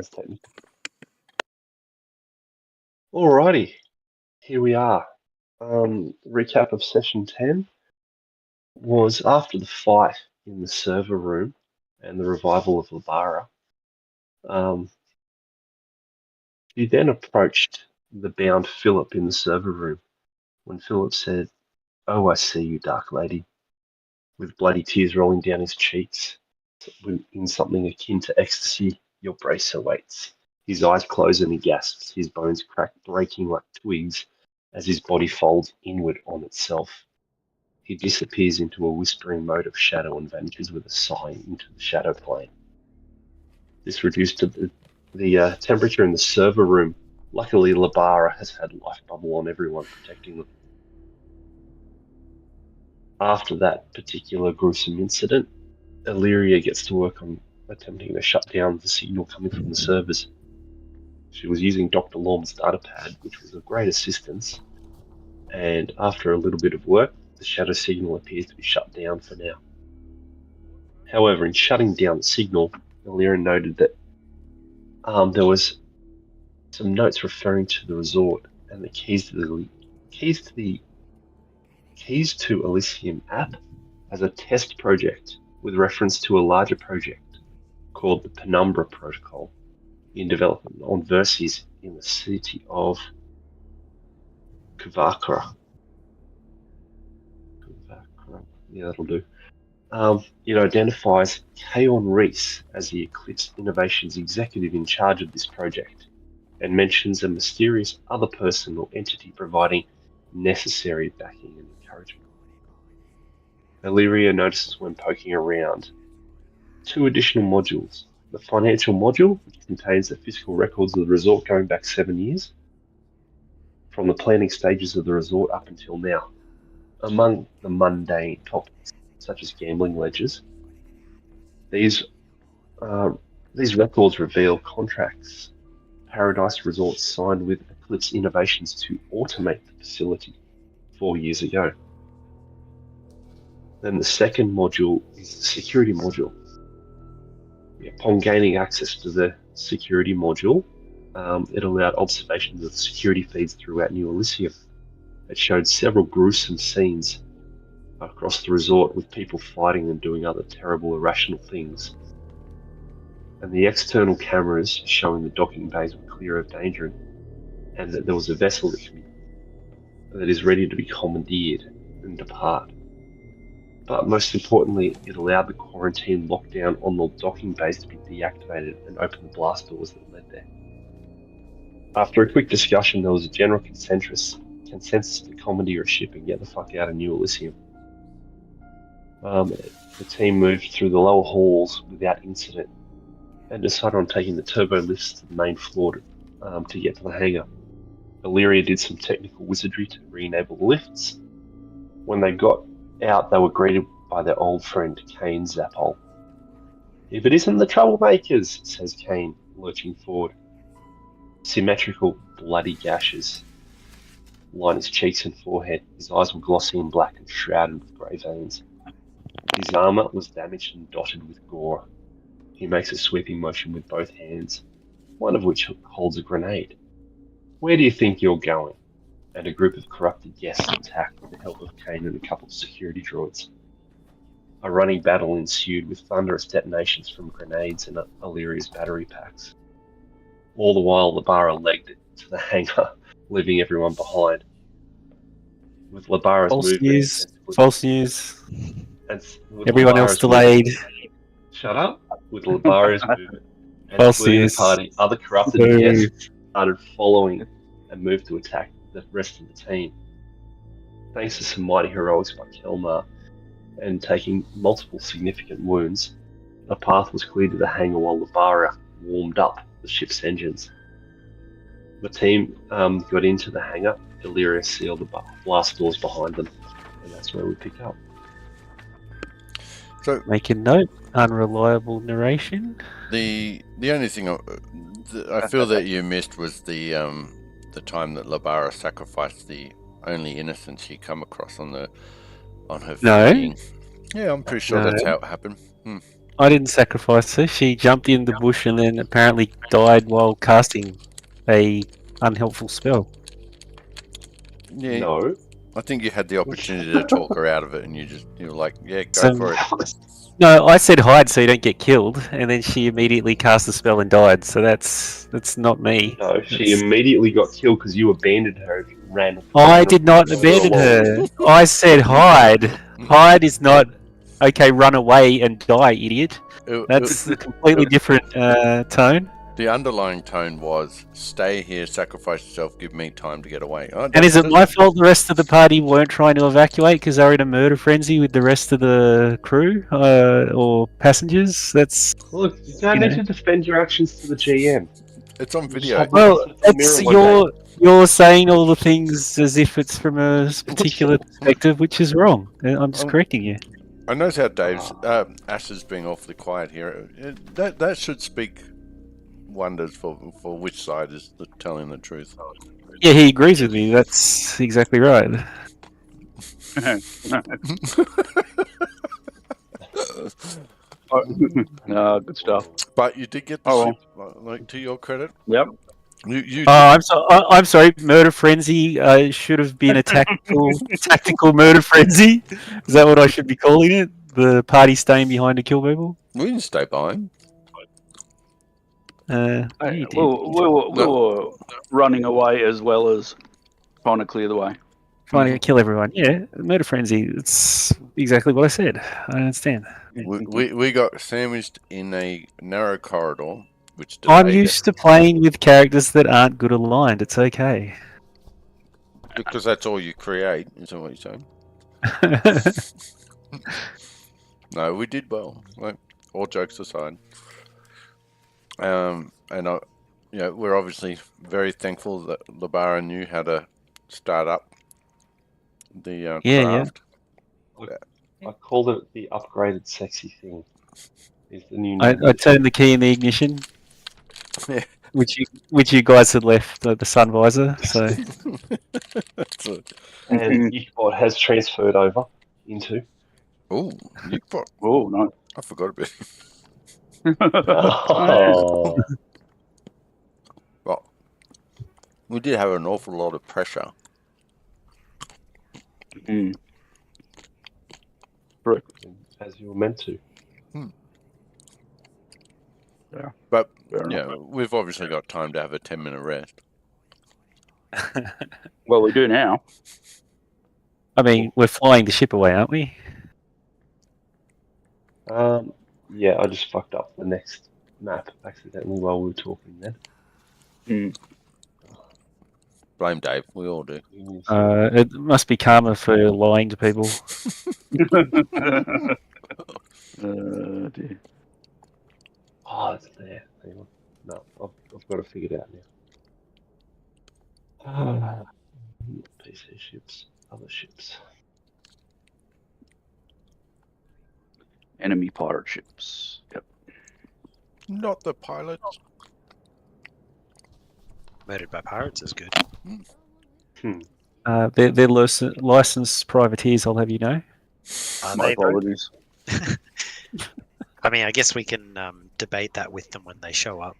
technical. Alrighty, here we are. Recap of session 10 was after the fight in the server room and the revival of Labara. He then approached the bound Philip in the server room when Philip said, "Oh, I see you, Dark Lady," with bloody tears rolling down his cheeks. In something akin to ecstasy, your brace awaits. His eyes close and he gasps, his bones crack, breaking like twigs as his body folds inward on itself. He disappears into a whispering mode of shadow and vanishes with a sigh into the shadow plane. This reduced the temperature in the server room. Luckily, Labara has had life bubble on everyone, protecting them. After that particular gruesome incident, Illyria gets to work on attempting to shut down the signal coming from the servers. She was using Dr. Lorm's data pad, which was of great assistance, and after a little bit of work, the shadow signal appears to be shut down for now. However, in shutting down the signal, Illyria noted that there was some notes referring to the resort and the keys to Elysium app as a test project with reference to a larger project called the Penumbra Protocol in development on Verces in the city of Kavakra. Yeah, that'll do. It identifies Kaon Reese as the Eclipse Innovations executive in charge of this project and mentions a mysterious other person or entity providing necessary backing and encouragement. Illyria notices when poking around 2 additional modules. The financial module, which contains the physical records of the resort going back 7 years, from the planning stages of the resort up until now. Among the mundane topics, such as gambling ledgers, these records reveal contracts Paradise Resorts signed with Eclipse Innovations to automate the facility 4 years ago. Then the second module is the security module. Upon gaining access to the security module, it allowed observations of security feeds throughout New Elysium. It showed several gruesome scenes across the resort with people fighting and doing other terrible, irrational things. And the external cameras showing the docking bays were clear of danger and that there was a vessel that is ready to be commandeered and depart. But most importantly, it allowed the quarantine lockdown on the docking bays to be deactivated and open the blast doors that led there. After a quick discussion, there was a general consensus to commandeer a ship and get the fuck out of New Elysium. The team moved through the lower halls without incident and decided on taking the turbo lifts to the main floor to get to the hangar. Illyria did some technical wizardry to re-enable the lifts. When they got out, they were greeted by their old friend, Kane Zappol. "If it isn't the troublemakers," says Kane, lurching forward. Symmetrical, bloody gashes line his cheeks and forehead. His eyes were glossy and black and shrouded with grey veins. His armour was damaged and dotted with gore. He makes a sweeping motion with both hands, one of which holds a grenade. "Where do you think you're going?" And a group of corrupted guests attacked with the help of Kane and a couple of security droids. A running battle ensued with thunderous detonations from grenades and Illyria's battery packs. All the while, Labara legged it to the hangar, leaving everyone behind. With Labara's False news. And Everyone else delayed. Shut up. With Labara's movement and fleeing the party, other corrupted guests started following and moved to attack the rest of the team. Thanks to some mighty heroics by Kelmar and taking multiple significant wounds, a path was cleared to the hangar while Labara warmed up the ship's engines. The team got into the hangar. Illyria sealed the blast doors behind them, and that's where we pick up. So, make a note: unreliable narration. The only thing I feel that you missed was the time that Labara sacrificed the only innocent she come across on her fleeing. Yeah, I'm pretty sure that's how it happened. I didn't sacrifice her. She jumped in the bush and then apparently died while casting a unhelpful spell. Yeah, No. I think you had the opportunity to talk her out of it, and you were like, "Yeah, go So- for it." No, I said hide so you don't get killed, and then she immediately cast the spell and died. So that's not me. No, she That's- immediately got killed because you abandoned her and ran. I did not abandon her. I said hide. Hide is not okay. Run away and die, idiot. That's a completely different tone. The underlying tone was, "Stay here, sacrifice yourself, give me time to get away." Oh, And is it my fault the rest of the party weren't trying to evacuate because they were in a murder frenzy with the rest of the crew or passengers? That's Look, you don't need to defend your actions to the GM. It's on video. well, it's you're saying all the things as if it's from a particular perspective, which is wrong. I'm just correcting you. I notice how Dave's Ash is being awfully quiet here. That should speak wonders for which side is telling the truth. Yeah, he agrees with me. That's exactly right. No, good stuff. But you did get the Oh, ship, like, to your credit. Yep. You I'm sorry. Murder frenzy should have been a tactical murder frenzy. Is that what I should be calling it? The party staying behind to kill people? we didn't stay behind. Yeah, Hey, you we were running away as well as trying to clear the way. trying to kill everyone. Yeah, murder frenzy. It's exactly what I said. I understand. We got sandwiched in a narrow corridor, which I'm delayed used to playing with characters that aren't good aligned. It's okay. because that's all you create. Is that what you're saying? No, we did well. Like, all jokes aside, and we're obviously very thankful that Labara knew how to start up the craft. I called it the upgraded sexy thing. Is the new I name. turned the key in the ignition, Yeah. which you guys had left the sun visor. So And Yikbot has transferred over into. Oh, Nickbot. Oh, no. I forgot about it. Oh. Well, we did have an awful lot of pressure. Mm. As you were meant to. Yeah. But Fair yeah, enough. we've obviously got time to have a 10-minute rest. Well, we do now. I mean, we're flying the ship away, aren't we? Yeah, I just fucked up the next map accidentally while we were talking then. Mm. Blame Dave. We all do. It must be karma for lying to people. Dear. Oh, it's there. Hang on. No, I've got it figured out now. PC ships, other ships. Enemy pirate ships. Yep. Not the pilots. Murdered by pirates is good. They're licensed privateers, I'll have you know. Are My they, though? apologies. I mean, I guess we can debate that with them when they show up.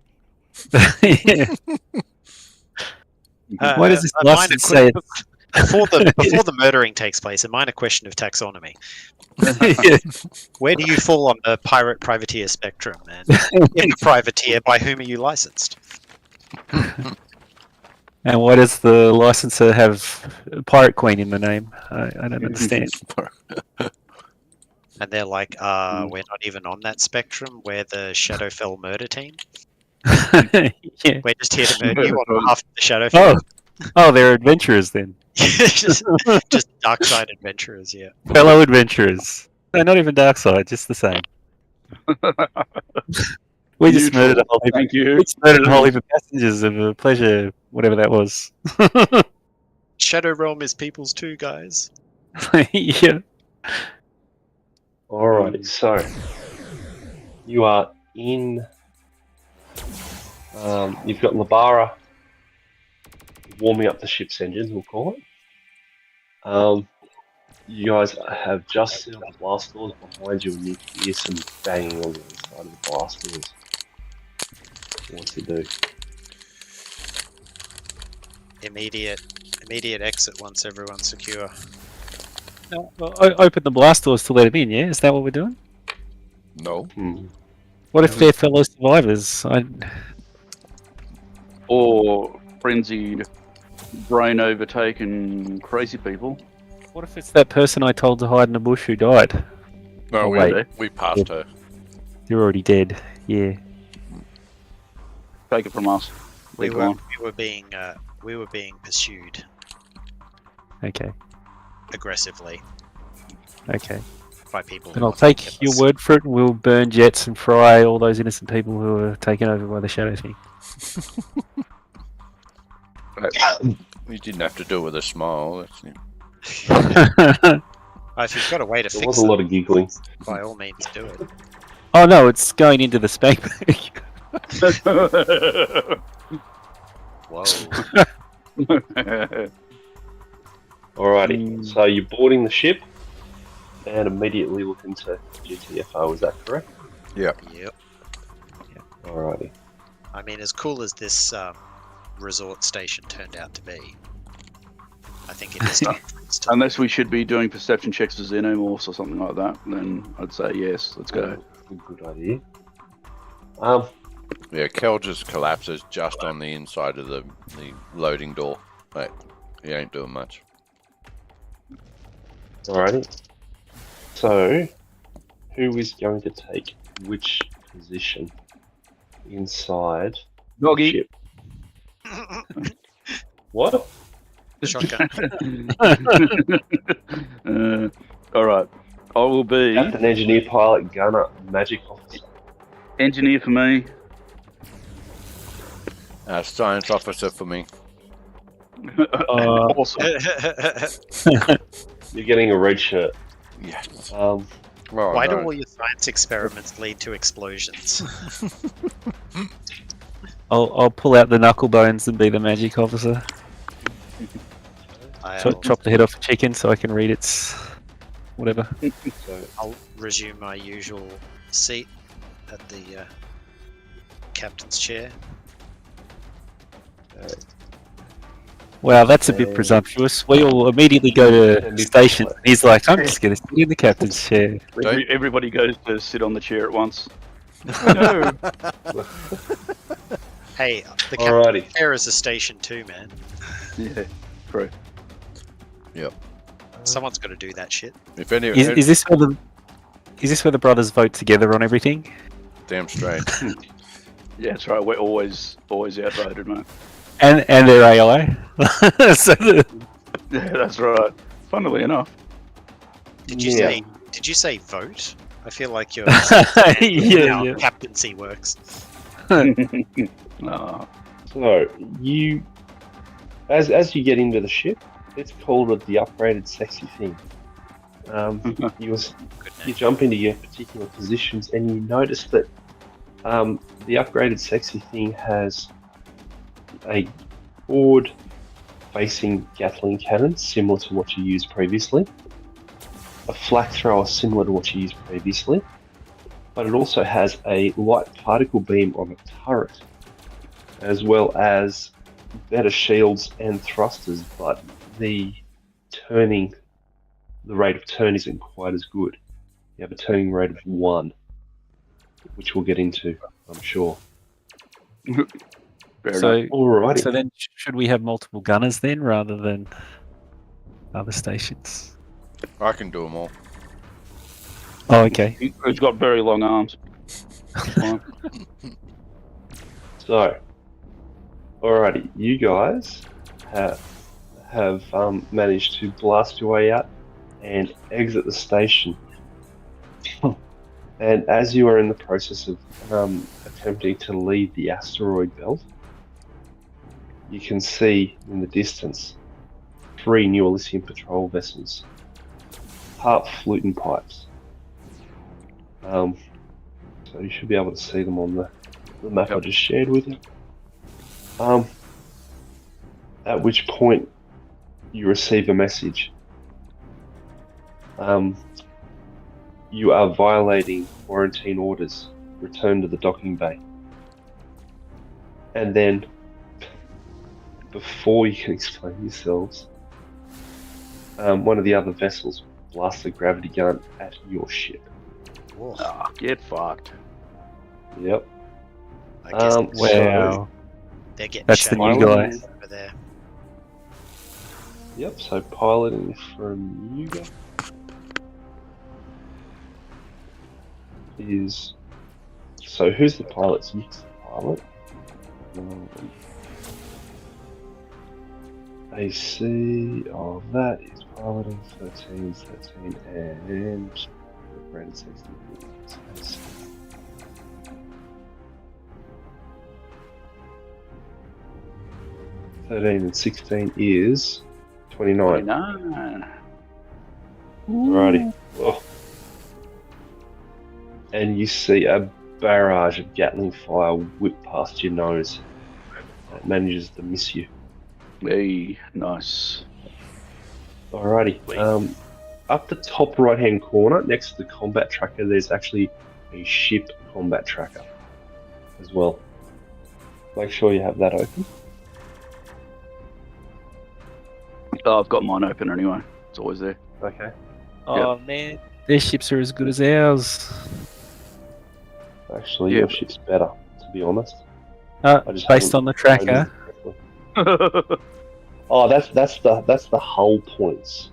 Yeah. Why does this a minor license say before the murdering takes place, a minor question of taxonomy. Where do you fall on the pirate privateer spectrum? And if a privateer, by whom are you licensed? And why does the licenser have Pirate Queen in the name? I don't understand. And they're like, we're not even on that spectrum. We're the Shadowfell murder team. Yeah. We're just here to murder you on behalf of the Shadowfell. Oh, they're adventurers then. just dark side adventurers, yeah. Fellow adventurers. No, not even dark side, just the same. We just Neutral. murdered a whole heap. Thank you. We just murdered a whole heap of passengers of a pleasure, whatever that was. Shadow Realm is people's too, guys. Yeah. Alrighty, so you are in. You've got Labara warming up the ship's engines, we'll call it. You guys have just seen the blast doors behind you, and you hear some banging on the other side of the blast doors. What to do? Immediate exit once everyone's secure. No, open the blast doors to let him in, yeah? Is that what we're doing? No. What if they're fellow survivors? Or frenzied, brain overtaken crazy people. What if it's that person I told to hide in the bush who died? No, Oh, we, wait. we passed her. You're already dead. Yeah. Take it from us. We We're were being pursued Okay. aggressively Okay. by people. Then who I'll wanted to kill take your us. word for it, and we'll burn jets and fry all those innocent people who were taken over by the Shadow thing. You didn't have to do it with a smile. If you've got a way to There fix was a lot of giggling. it, by all means do it. Oh no, it's going into the spank bag. Whoa. Alrighty, so you're boarding the ship and immediately looking to GTFO, is that correct? Yep. Alrighty. I mean, as cool as this resort station turned out to be, I think it is dangerous to Unless we should be doing perception checks for xenomorphs or something like that, then I'd say yes, let's go. Good idea. Yeah, Kel just collapses just on the inside of the loading door. Like, he ain't doing much. Alrighty. So, who is going to take which position inside Doggy. the ship? What? shotgun. Alright. I will be Captain, engineer, pilot, gunner, magic officer. engineer for me. Science officer for me. Awesome. You're getting a red shirt. Yes. Um, Oh, Why do no. all your science experiments lead to explosions? I'll pull out the knuckle bones and be the magic officer. Chop the head off a chicken so I can read its whatever. so, I'll resume my usual seat at the captain's chair. Wow, that's a bit presumptuous. We all immediately go to station. He's like, I'm just going to sit in the captain's chair. Everybody goes to sit on the chair at once. No. Hey, the captain's alrighty. chair is a station too, man. Yeah, true. Someone's got to do that shit. If any, Is this where the brothers vote together on everything? damn straight. Yeah, that's right. We're always outvoted, man. And their AI. So Yeah, that's right. Funnily enough. Did you say vote? I feel like you're yeah, yeah. captaincy works. No. So you, as you get into the ship, it's called the upgraded sexy thing. You jump into your particular positions, and you notice that the upgraded sexy thing has a forward-facing Gatling cannon, similar to what you used previously, a flak thrower similar to what you used previously, but it also has a light particle beam on the turret, as well as better shields and thrusters, but the rate of turn isn't quite as good. You have a turning rate of 1, which we'll get into, I'm sure. Alrighty. So then, should we have multiple gunners then, rather than other stations? I can do them all. Oh, okay. He's got very long arms. Fine. So, alrighty, you guys have managed to blast your way out and exit the station. And as you are in the process of attempting to leave the asteroid belt, you can see in the distance 3 New Elysium patrol vessels, half fluting pipes. So you should be able to see them on the map I just shared with you. At which point you receive a message. You are violating quarantine orders. Return to the docking bay. And then, before you can explain yourselves, one of the other vessels blasts a gravity gun at your ship. Whoa. Ah, get fucked. Yep. I guess Wow. they're getting That's the shot new guy. over there. Yep, so piloting from you guys is... So who's the pilot? So Nick's the pilot. AC of that is piloting 13, and... Brandon says AC. 13 and 16 is 29. 29. Alrighty. Oh. And you see a barrage of Gatling fire whip past your nose. It manages to miss you. Hey, nice. Alrighty. Up the top right hand corner, next to the combat tracker, there's actually a ship combat tracker as well. Make sure you have that open. Oh, I've got mine open anyway. It's always there. Okay. Oh man, their ships are as good as ours. Actually, Yeah. your ship's better, to be honest. I just Based haven't on the tracker. opened it correctly. Oh, that's the hull points.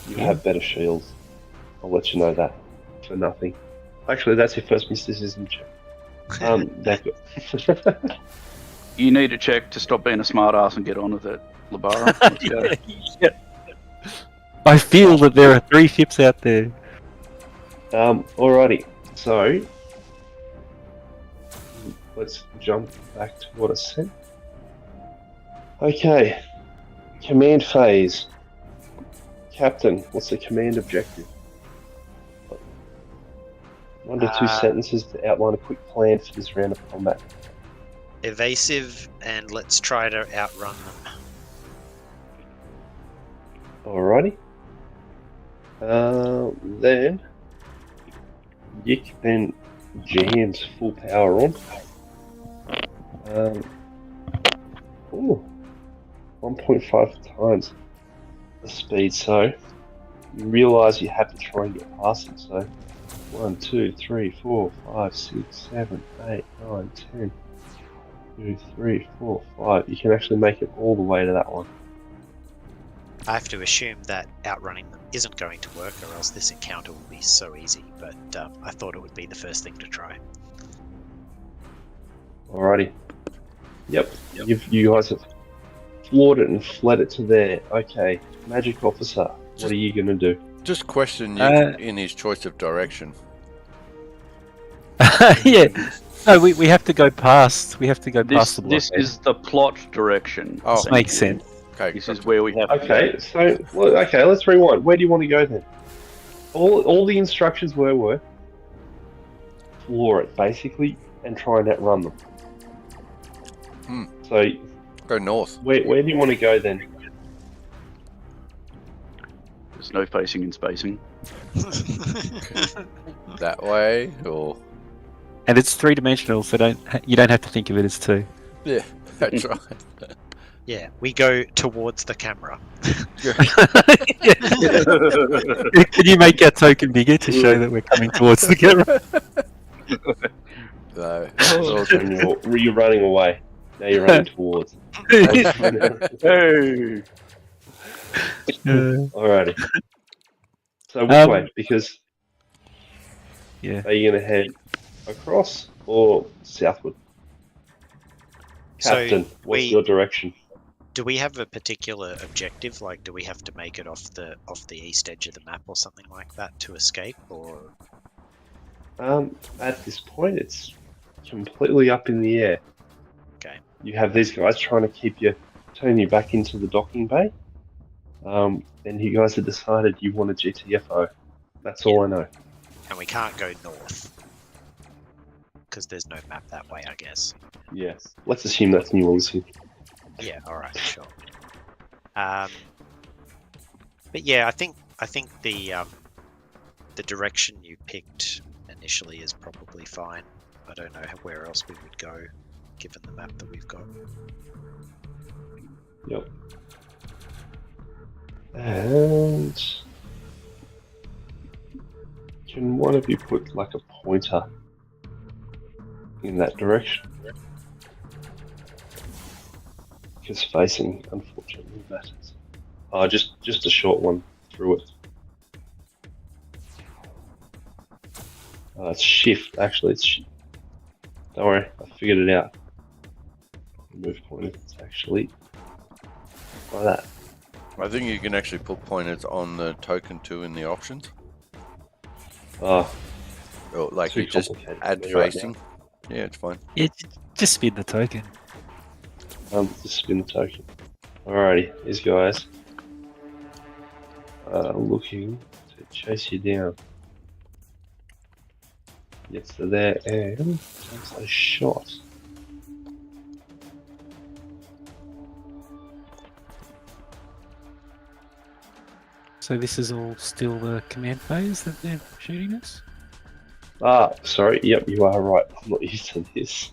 You have better shields. I'll let you know that for nothing. Actually, that's your first mysticism check. That's good. You need to check to stop being a smartass and get on with it, Labara. Let's go. Yeah. I feel that there are 3 ships out there. Alrighty. So let's jump back to what I said. Okay. Command phase. Captain, what's the command objective? 1 to 2 sentences to outline a quick plan for this round of combat. Evasive, and let's try to outrun them. Alrighty. Then Yick then jams full power on. 1.5 times the speed, so you realise you have to try and get past them. So 1, 2, 3, 4, 5, 6, 7, 8, 9, 10, 2, 3, 4, 5. You can actually make it all the way to that one. I have to assume that outrunning them isn't going to work, or else this encounter will be so easy, but I thought it would be the first thing to try. Alrighty. Yep. You guys have floored it and fled it to there. Okay. Magic officer, what are you going to do? Just question Nick in his choice of direction. Yeah. No, we have to go past. We have to go past the block. This is the plot direction. Oh, Makes sense. Okay. This is where we have to Okay, go. so okay, let's rewind. Where do you want to go then? All the instructions were floor it basically and try and outrun them. So Go north. where do you want to go then? There's no facing and spacing. That way, or And it's 3-dimensional, so you don't have to think of it as 2. yeah, that's right. Yeah, we go towards the camera. Can you make our token bigger to show that we're coming towards the camera? No. And you're running away. Now you're running towards. Hey! Alrighty. So which way? Because Yeah. are you going to head across or southward? So Captain, what's your direction? Do we have a particular objective? Like, do we have to make it off the east edge of the map or something like that to escape? Or At this point, it's completely up in the air. okay, You have these guys trying to turn you back into the docking bay. And you guys have decided you want a GTFO. That's all I know. and we can't go north because there's no map that way, I guess. Yes. Let's assume that's New Orleans. Yeah, all right, sure. But yeah, I think I think the direction you picked initially is probably fine. I don't know where else we would go, given the map that we've got. Yep. And can one of you put like a pointer in that direction? Because facing, unfortunately, matters. Oh, just a short one through it. It's shift. Actually, it's shift. Don't worry, I figured it out. Move pointer. It's actually like that. I think you can actually put pointers on the token too in the options. Oh, Or like you just add facing. Yeah, it's fine. Yeah, just spin the token. Just spin the token. Alrighty, these guys are looking to chase you down. Gets to there and takes a shot. So this is all still the command phase that they're shooting us? Ah, sorry. Yep, you are right. I'm not used to this.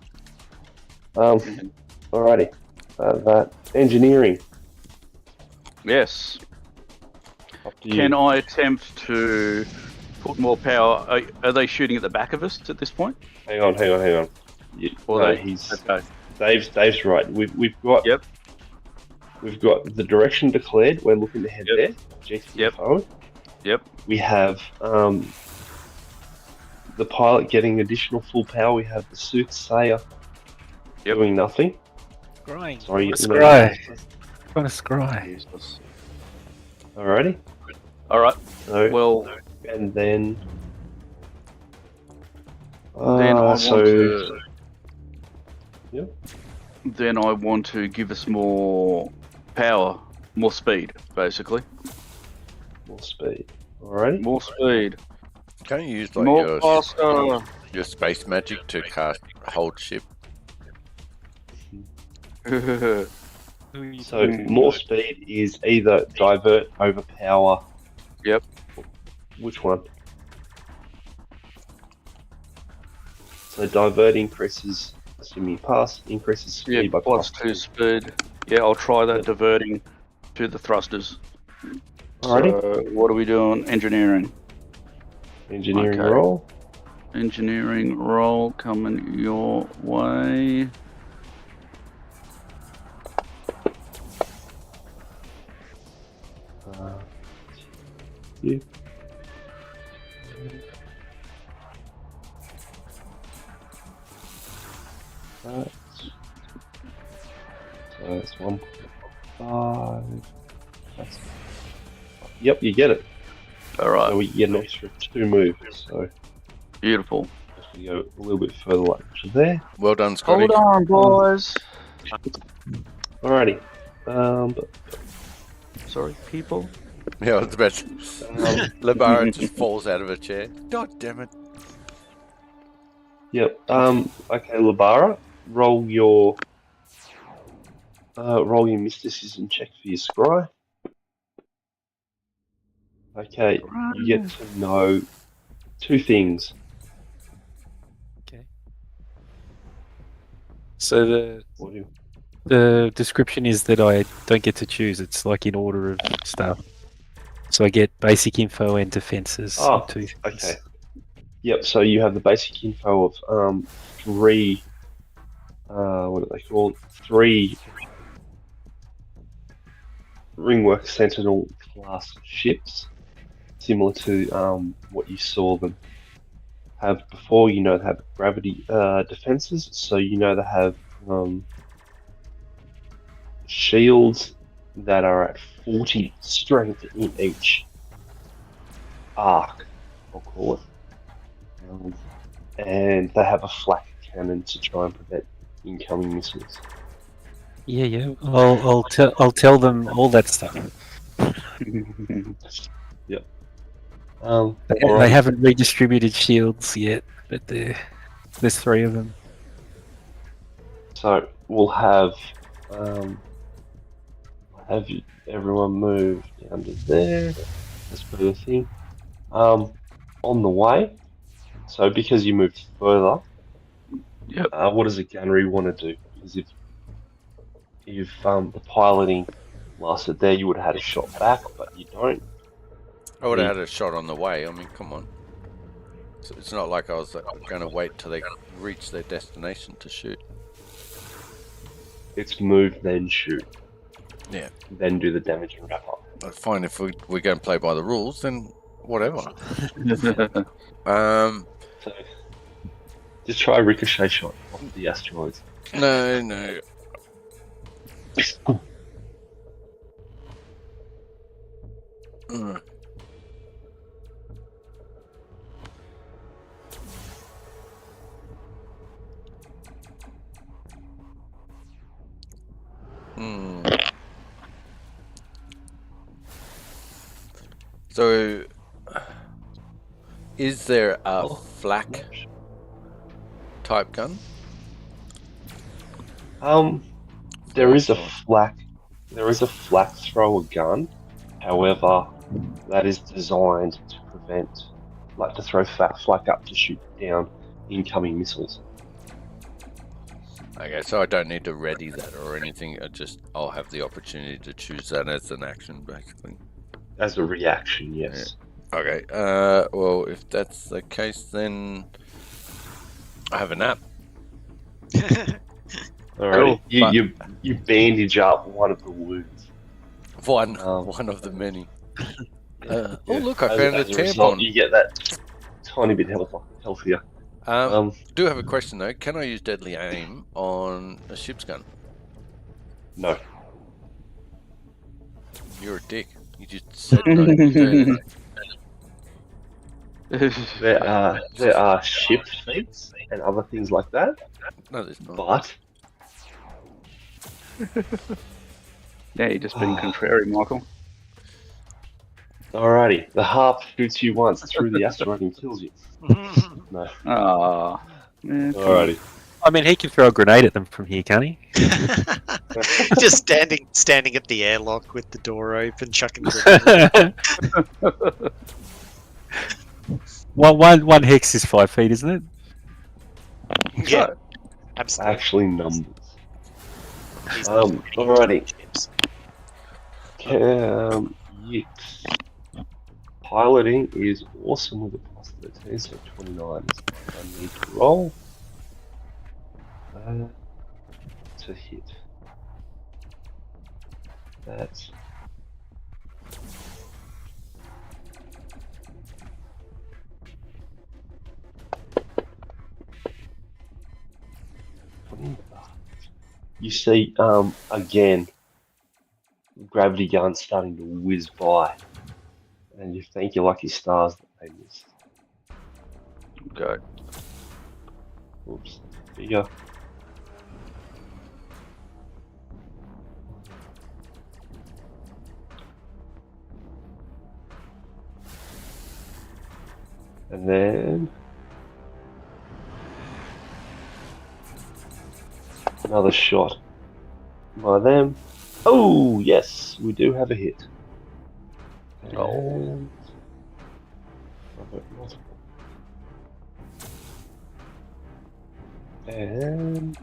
Alrighty. That engineering. Yes. Up to you. Can I attempt to put more power? Are they shooting at the back of us at this point? Hang on. Or No, they? Okay. Dave's right. We've got. Yep. We've got the direction declared. We're looking to head there. Yep. Forward. Yep. We have the pilot getting additional full power. We have the soothsayer doing nothing. Scrying. Sorry, Scry. Trying to scry. Alrighty. All right. So, Well, and then. then I want to. Yep. Then I want to give us more power, more speed, basically. More speed. Alrighty. More speed. Can't you use like More faster. your space magic to cast hold ship? So more speed is either divert, overpower. Yep. Which one? So divert increases, assuming you pass, increases speed Yeah, by plus 2 speed. Yeah, I'll try that diverting to the thrusters. Alrighty. So, what are we doing? Engineering. Engineering Okay. roll. Engineering roll coming your way. You. Right. So it's 1.5. That's... Yep, you get it. All right. So we get an extra 2 moves. So Beautiful. just to go a little bit further like to there. Well done, Scotty. Hold on, boys. Alrighty. Sorry, people. Yeah, I was about to... Labara just falls out of a chair. God damn it. Yep. Okay, Labara, roll your mysticism check for your scry. Okay, you get to know 2 things. Okay. So What do you... the description is that I don't get to choose. It's like in order of stuff. So I get basic info and defenses. Oh, 2 things. okay. Yep. So you have the basic info of 3. What are they called? 3 Ringwork Sentinel class ships, similar to what you saw them have before. You know they have gravity defenses, so you know they have shields that are at 40 strength in each arc, I'll call it. And they have a flak cannon to try and prevent incoming missiles. Yeah. I'll tell them all that stuff. Yep. They haven't redistributed shields yet, but there's 3 of them. So we'll have everyone move down to there. as per the thing. On the way, so because you moved further, Yep. what does a gunnery want to do? Because if the piloting lasted there, you would have had a shot back, but you don't. I would have had a shot on the way. I mean, come on. It's not like I was going to wait till they reach their destination to shoot. It's move, then shoot. Yeah. Then do the damage and wrap up. But fine, if we're going to play by the rules, then whatever. So, just try a ricochet shot off the asteroids. No. So, is there a flak type gun? There is a flak thrower gun. However, that is designed to prevent, like, to throw flak up to shoot down incoming missiles. Okay, so I don't need to ready that or anything. I'll have the opportunity to choose that as an action, basically. As a reaction, yes. Yeah. Okay. Well, if that's the case, then I have a nap. Alright. You bandage up one of the wounds. One of the many. Yeah. Oh, look! I found a as a result, tampon. you get that tiny bit healthier. Do have a question though. Can I use deadly aim on a ship's gun? No. You're a dick. You just said no. There are ship feats and other things like that, No, there's not. but Yeah, you're just being contrary, Michael. alrighty, the harp shoots you once through the asteroid and kills you. No. Ah. Alrighty. I mean, he can throw a grenade at them from here, can't he? Just standing at the airlock with the door open, chucking grenades. One hex is 5 feet, isn't it? Yeah, absolutely. Actually, numbers. He's Alrighty. Yes. Piloting is awesome with a plus 13, so 29 is what I need to roll. To hit. That's you see, again, gravity guns starting to whiz by, and you thank your lucky stars that they missed. Okay. Oops, bigger. And then another shot by them. Oh, yes, we do have a hit. And multiple. And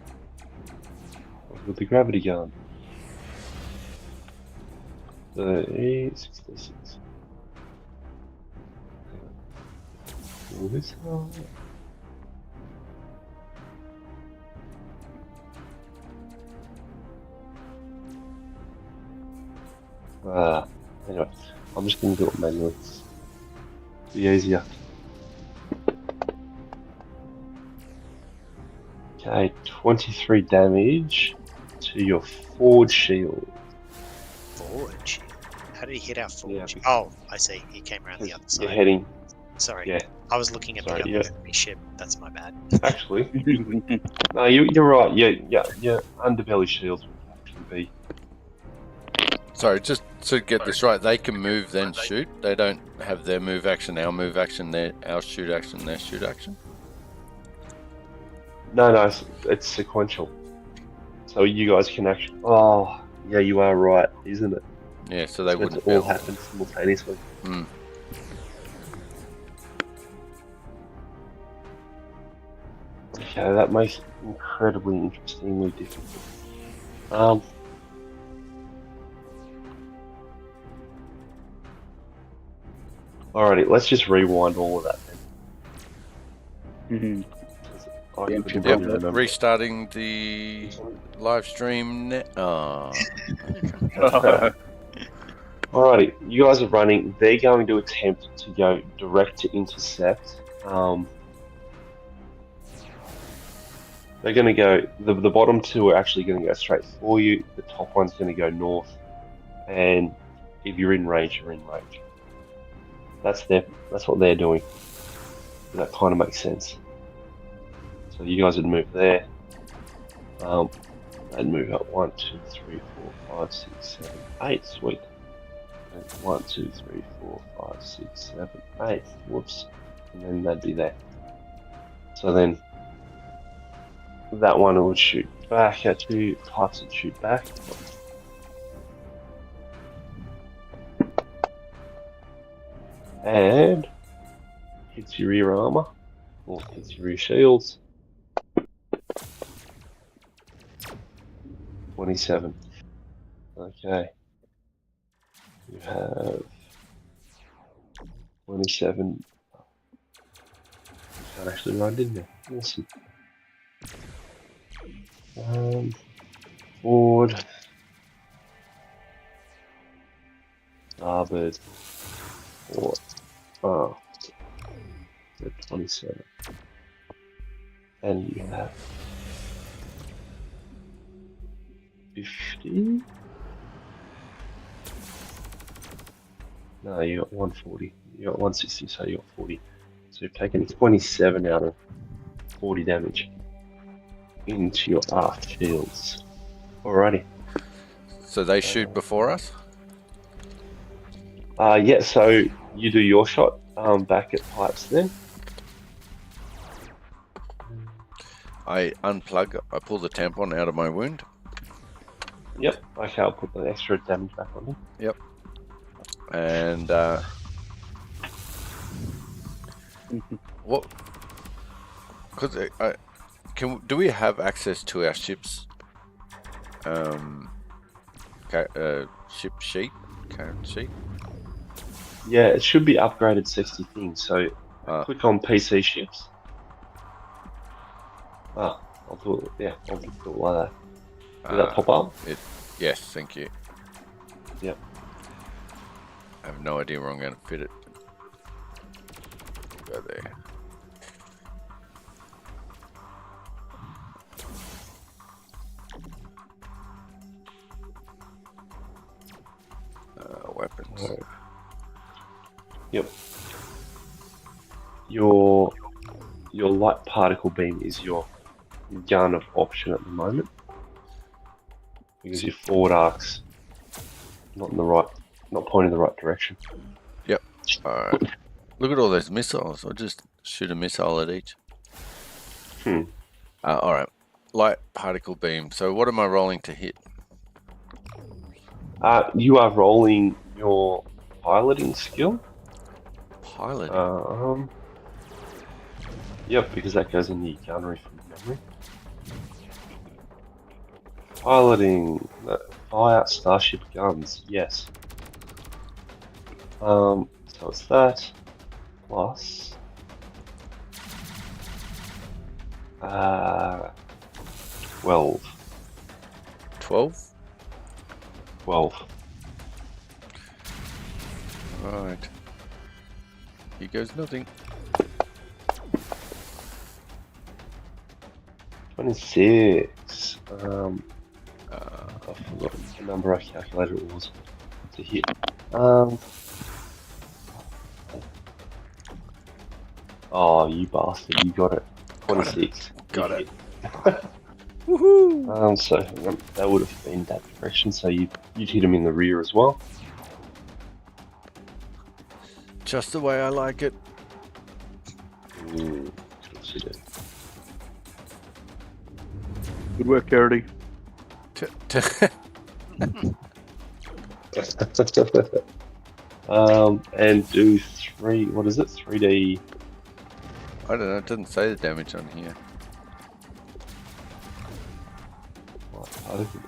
with the gravity gun. 66. This one. Anyway, I'm just going to do it manually. Be easier. Okay, 23 damage to your forward shield. Forward shield. How did he hit our forward Yeah, shield? Oh, I see. He came around the other You're side. heading. Sorry. Yeah. I was looking at Sorry, the yeah. other enemy ship. That's my bad. Actually, no, you're right. Yeah. Underbelly shields would actually be. Sorry, just to get this right, they can move then shoot. They don't have their move action, our move action, our shoot action, their shoot action. No, it's sequential. So you guys can actually. Oh, yeah, you are right, isn't it? Yeah, so they So wouldn't it's all build. happen simultaneously. Hmm. Okay, that makes it incredibly interestingly difficult. Alrighty, let's just rewind all of that then. Mhm. 'Cause I Yeah, couldn't yep. really remember. Restarting the live stream. Alrighty, you guys are running. They're going to attempt to go direct to intercept. They're going to go. The bottom two are actually going to go straight for you. The top one's going to go north, and if you're in range, you're in range. That's what they're doing. That kind of makes sense. So you guys would move there. They'd move up 1, 2, 3, 4, 5, 6, 7, 8. Sweet. And 1, 2, 3, 4, 5, 6, 7, 8. Whoops. And then they'd be there. So then that one would shoot back at you. Types would shoot back. And hits your rear armor. Or hits your rear shields. 27. Okay. You have 27. Can't actually run, didn't you? Awesome. Forward. Starboard. Forward. Oh. 27. And you have 50? No, you got 140. You got 160, so you got 40. So you've taken 27 out of 40 damage into your arc shields. Alrighty. So they shoot before us? Yeah, so you do your shot back at pipes then. I unplug, I pull the tampon out of my wound. Yep, okay, I'll put the extra damage back on him. Yep. And what? Because do we have access to our ship's ship sheet, current sheet? Yeah, it should be upgraded 60 things, so click on PC ships. I'll do it, yeah, I'll do it like that. Did that pop up? Yes, thank you. Yep. I have no idea where I'm going to fit it. Go there. Weapons. Yep. Your light particle beam is your gun of option at the moment because your forward arc's not pointing in the right direction. Yep. Alright. Look at all those missiles. I'll just shoot a missile at each. Alright. Light particle beam. So what am I rolling to hit? You are rolling your piloting skill. Piloting? Yep, because that goes in the gunnery from memory. Piloting, fire starship guns, yes. So it's that plus 12. 12? 12. Right. Here goes nothing. 26. I forgot the number I calculated it was to hit. Oh, you bastard! You got it. 26. Got it. Woohoo! So that would have been that direction. So you'd hit him in the rear as well. Just the way I like it. Of course you do. Good work, Garrity. And do 3D. I don't know, it doesn't say the damage on here. What, I don't think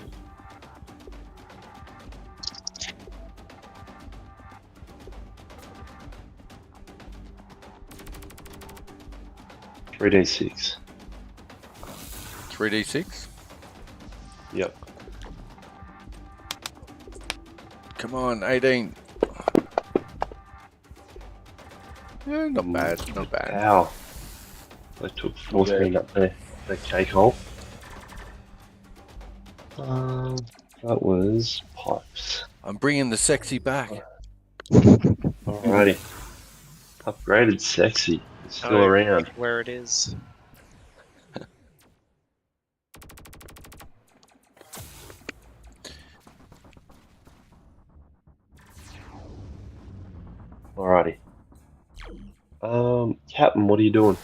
3d6. 3d6? Yep. Come on, 18. Yeah, not bad, not bad. Ow. I took 14 up there. The cake hole. That was pipes. I'm bringing the sexy back. Alrighty. Upgraded sexy. It's still around. Where it is. Alrighty. Captain, what are you doing?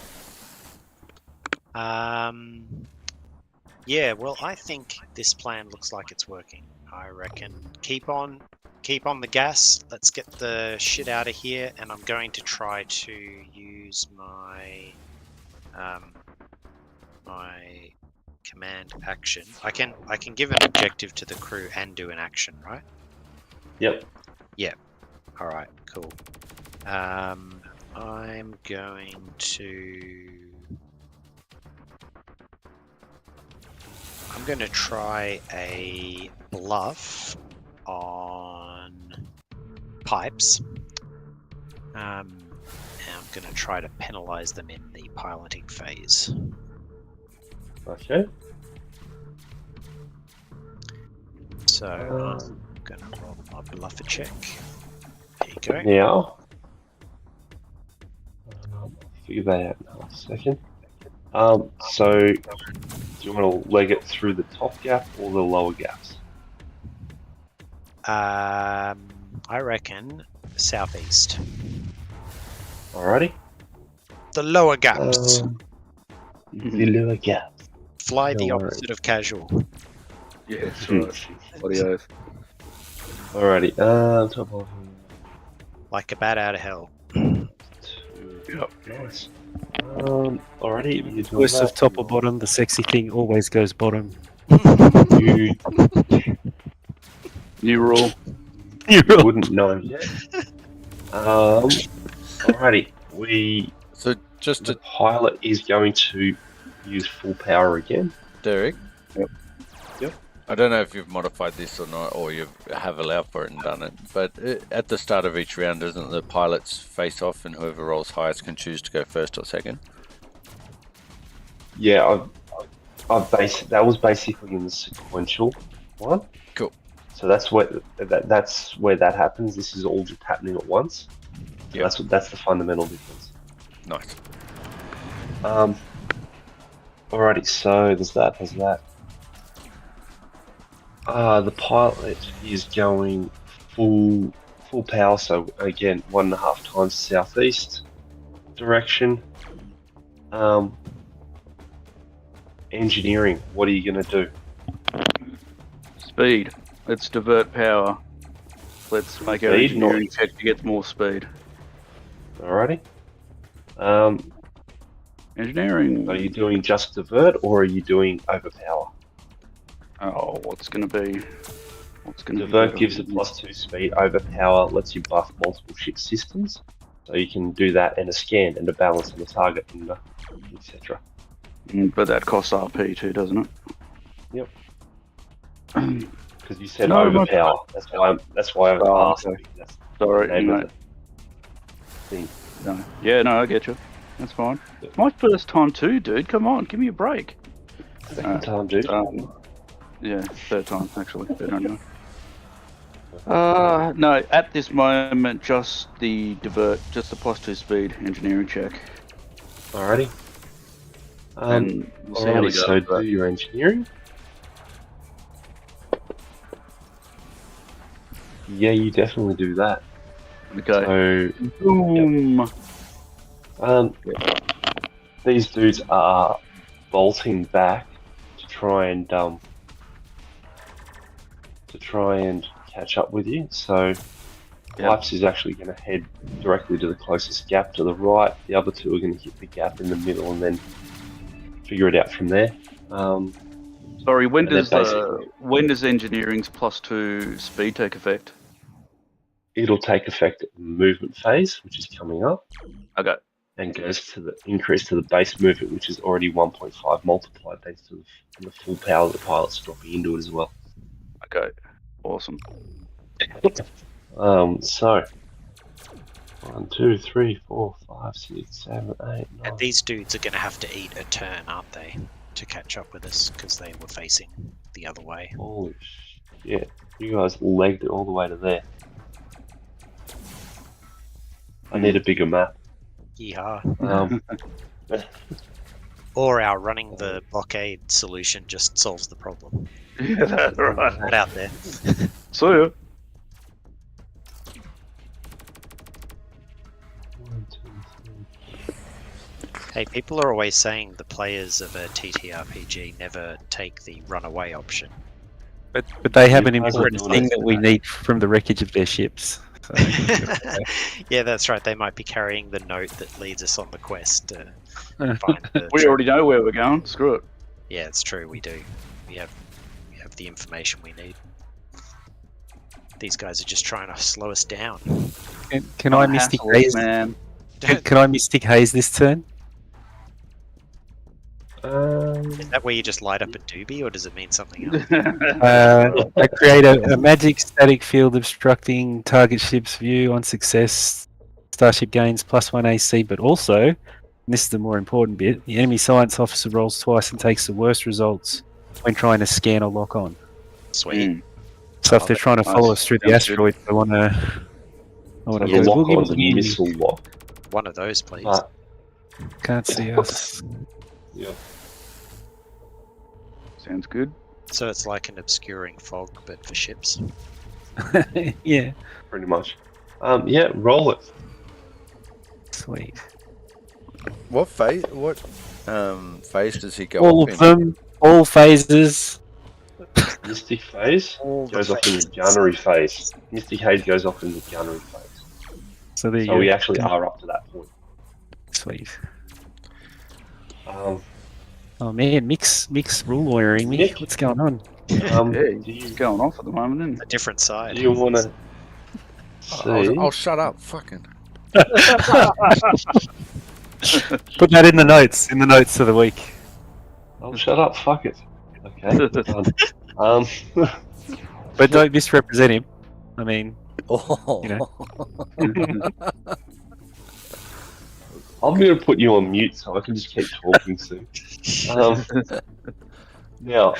Yeah, well, I think this plan looks like it's working. I reckon keep on the gas. Let's get the shit out of here, and I'm going to try to use my my command action. I can give an objective to the crew and do an action, right? Yep. All right, cool. I'm going to try a bluff on pipes. And I'm going to try to penalize them in the piloting phase. Okay. So I'm going to roll my bluffer check. There you go. Now, I'll figure that out in half a second. So, do you want to leg it through the top gap or the lower gaps? I reckon southeast. Alrighty. The lower gaps. The lower gaps. Fly the no worries. opposite of casual. Yeah, that's right. Bloody oath. Alrighty. Top of Like a bat out of hell. Yep. Nice. Alrighty. You do Choice that. of top or bottom, the sexy thing always goes bottom. You New rule. wouldn't know yet. Alrighty. So just The to pilot is going to use full power again. Derek. Yep. I don't know if you've modified this or not, or you have allowed for it and done it, but at the start of each round, doesn't the pilots face off and whoever rolls highest can choose to go first or second? Yeah, that was basically in the sequential one. Cool. So that's where that happens. This is all just happening at once. So Yep. that's the fundamental difference. Nice. Alrighty, so there's that. The pilot is going full power, so again 1.5 times southeast direction. Engineering, what are you gonna do? Speed. Let's divert power. Let's make our Speed, engineering check to get more speed. Alrighty. Engineering. Are you doing just divert or are you doing overpower? Oh, what's going to be? Divert gives it +2 speed. Overpower lets you buff multiple ship systems, so you can do that and a scan and a balance on the target and etc. But that costs RP too, doesn't it? Yep. Because you said No, overpower. That's why I'm Oh, asking. okay. That's Sorry, the name no. of the thing. No. Yeah, no, I get you. That's fine. It's my first time too, dude. Come on, give me a break. Second time, dude. Yeah, third time actually. But anyway. No, at this moment, just the divert, just the +2 speed engineering check. Alrighty. And we'll see how we Alrighty, go so with that. do your engineering. Yeah, you definitely do that. Okay. So, Boom. these dudes are bolting back to try and catch up with you. So Pipes is actually going to head directly to the closest gap to the right. The other two are going to hit the gap in the middle and then figure it out from there. Sorry, when and then does engineering's +2 speed take effect? It'll take effect at the movement phase, which is coming up, Okay. and goes to the increase to the base movement, which is already 1.5 multiplied thanks to the full power of the pilot's dropping into it as well. Okay. Awesome. So 1, 2, 3, 4, 5, 6, 7, 8, 9. And these dudes are going to have to eat a turn, aren't they, to catch up with us because they were facing the other way. Holy shit! You guys legged it all the way to there. I need a bigger map. Yeehaw. Or our running the blockade solution just solves the problem. Yeah, that's right. Not out there. See ya. 1, 2, 3. Hey, people are always saying the players of a TTRPG never take the runaway option. But they have an You guys are important doing thing it that we today. need from the wreckage of their ships. So, Yeah, that's right. They might be carrying the note that leads us on the quest to find the. We already know where we're going. Screw it. Yeah, it's true. We do. We have the information we need. These guys are just trying to slow us down. can I Mystic Hassles, Haze? man. Can I Mystic Haze this turn? Is that where you just light up a doobie, or does it mean something else? I create a magic static field obstructing target ship's view on success. Starship gains +1 AC, but also, and this is the more important bit, the enemy science officer rolls twice and takes the worst results when trying to scan or lock on. Sweet. So if they're trying to follow nice. us through the Sounds good. asteroid, I want to So go the lock boogie on the boogie. missile lock. One of those, please. But Can't see us. yeah, Sounds good. So it's like an obscuring fog, but for ships. Yeah, pretty much. Yeah, roll it. sweet. What phase? What phase does he go All up of in? them, all phases. Mystic phase goes off in the gunnery phase. Mystic Haze goes off in the gunnery phase. So there So you we go. actually are up to that point. Sweet. Um, Oh man, Mick's rule lawyering me. Mick? What's going on? Yeah, do he's you going off at the moment, isn't A different side. do you want to see? I'll shut up. Fucking. Put that in the notes. In the notes of the week. Oh, shut up! Fuck it. Okay. Done. But don't misrepresent him. I mean, Oh. You know. I'm going to put you on mute so I can just keep talking soon. Now,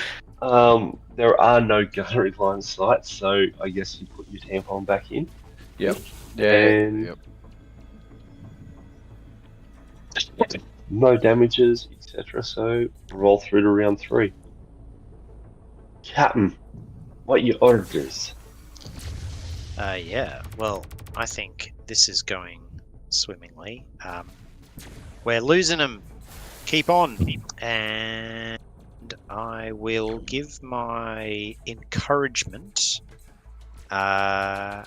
there are no gunnery line sights, so I guess you put your tampon back in. Yep. And Yep. no damages, etc. So roll through to round 3. Captain, what are your orders? Yeah, well, I think this is going swimmingly. We're losing them. Keep on. And I will give my encouragement to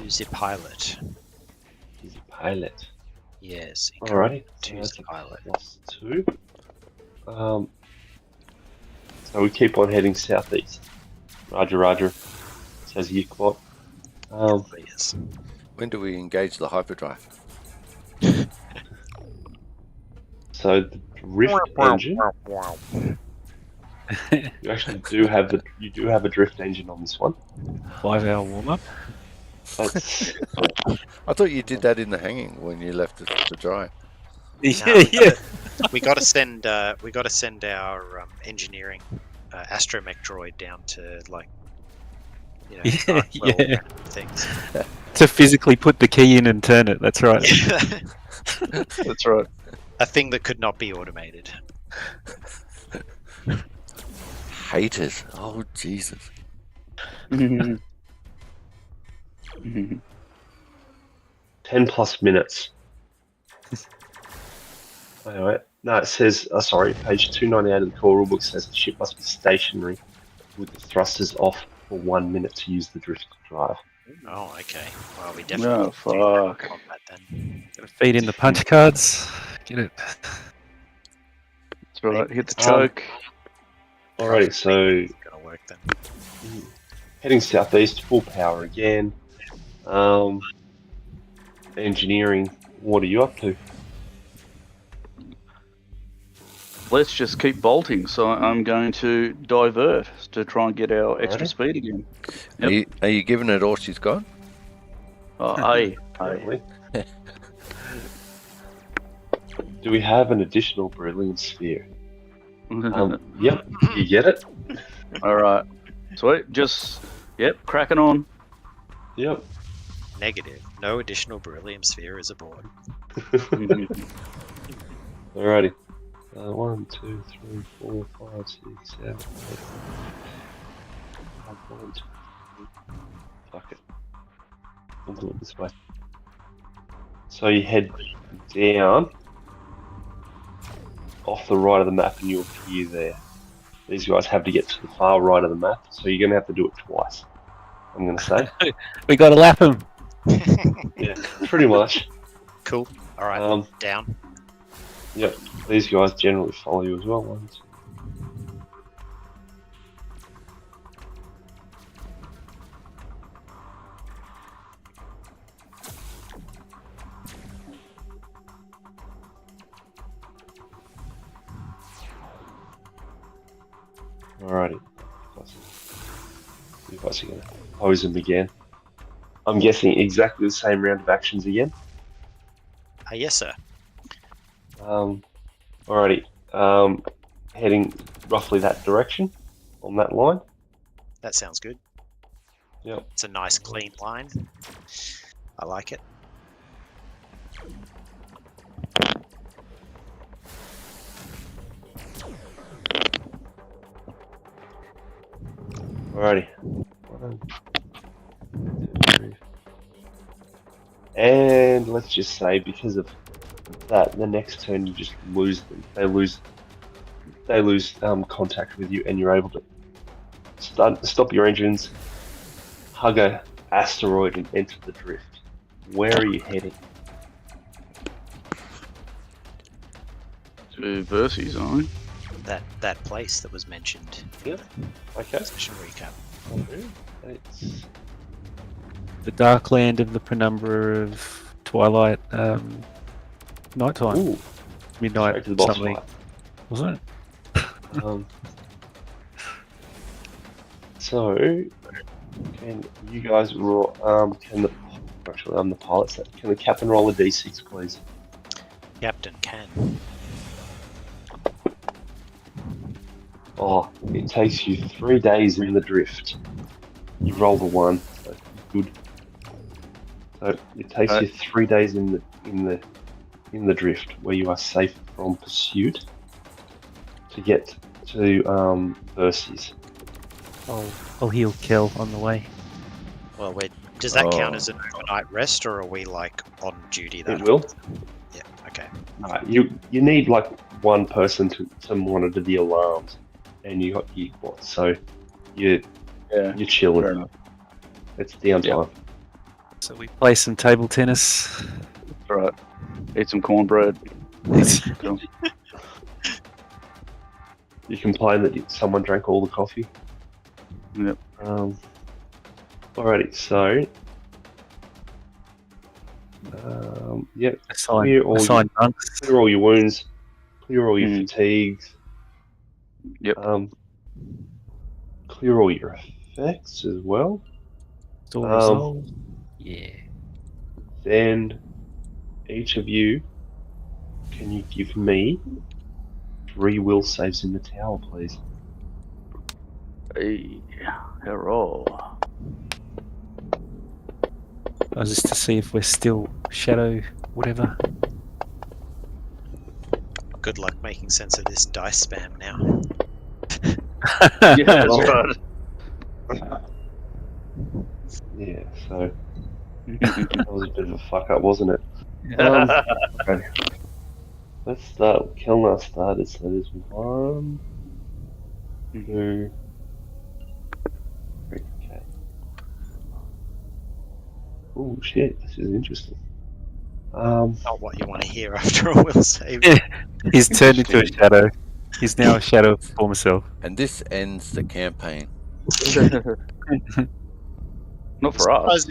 the pilot. He's a pilot. Yes, Alrighty. to So that's the a pilot. +2. So we keep on heading southeast. Roger, Roger. Says Yikwat. Yes. When do we engage the hyperdrive? So the drift engine. You actually do have a drift engine on this one. 5-hour warm up. That's, I thought you did that in the hanging when you left it to dry. Yeah. We got to send our engineering astromech droid down to Yeah, yeah. things. To physically put the key in and turn it. That's right. That's right. A thing that could not be automated. Haters. Oh, Jesus. 10 plus minutes. Alright. No, it says, sorry, page 298 of the core rulebook says the ship must be stationary with the thrusters off for 1 minute to use the drift drive. Oh, okay. Well, we Oh, definitely do that fuck. in combat then. Gotta feed in the punch cards. Get it. That's right. Hit the Um, choke. Alrighty, so It's gonna work then. heading southeast, full power again. Engineering, what are you up to? Let's just keep bolting. So I'm going to divert to try and get our extra Alrighty. speed again. Are you giving it all she's got? Aye. Apparently. Do we have an additional brilliant sphere? Yep, you get it? All right. Sweet. Cracking on. Yep. Negative. No additional beryllium sphere is aboard. Alrighty. 1, 2, 3, 4, 5, 6, 7, 8. 1, 2, 3. Fuck it. I'll do it this way. So you head down off the right of the map and you appear there. These guys have to get to the far right of the map, so you're going to have to do it twice, I'm going to say. We gotta lap him. Yeah, pretty much. Cool. All right. Down. Yep, these guys generally follow you as well. 1, 2. Alrighty. You guys are going to pose them again. I'm guessing exactly the same round of actions again. Yes, sir. Alrighty. Heading roughly that direction on that line. That sounds good. Yep. It's a nice, clean line. I like it. Alrighty. 1, 2, 3. And let's just say because of that, the next turn you just lose them. They lose contact with you, and you're able to stop your engines, hug a asteroid, and enter the drift. Where are you heading? To Verses, aren't we? That place that was mentioned. Yep. Okay. Session recap. It's The dark land of the penumbra of twilight, nighttime, ooh, midnight, straight to the boss something. fight. Wasn't it? So, can you guys roll? Actually, I'm the pilot. So can the captain roll a d6, please? Captain can. Oh, it takes you 3 days in the drift. You rolled a 1, so good. So it takes you 3 days in the drift, where you are safe from pursuit, to get to Verses. I'll heal Kel on the way. Well, does that count as an overnight rest, or are we like on duty? It will. Yeah. Okay. You need like one person to monitor the alarms, and you got equals, so you're chilling. Fair enough. It's downtime. So we play some table tennis. That's right. Eat some cornbread. Cool. You complain that someone drank all the coffee. Yep. Alrighty, so yep. Assign bunks. Clear all your wounds. Clear all your fatigues. Yep. Clear all your effects as well. Store resolve. Yeah. Then each of you, can you give me 3 will saves in the tower, please? Hey, hello. Just to see if we're still shadow, whatever. Good luck making sense of this dice spam now. Yeah, that's right. Yeah, so that was a bit of a fuck up, wasn't it? Okay. Let's start with Kelnar started, so there's 1, 2, 3. Oh shit, this is interesting. Not what you want to hear after a will save. He's turned into a shadow. He's now a shadow of his former self. And this ends the campaign. Not for us.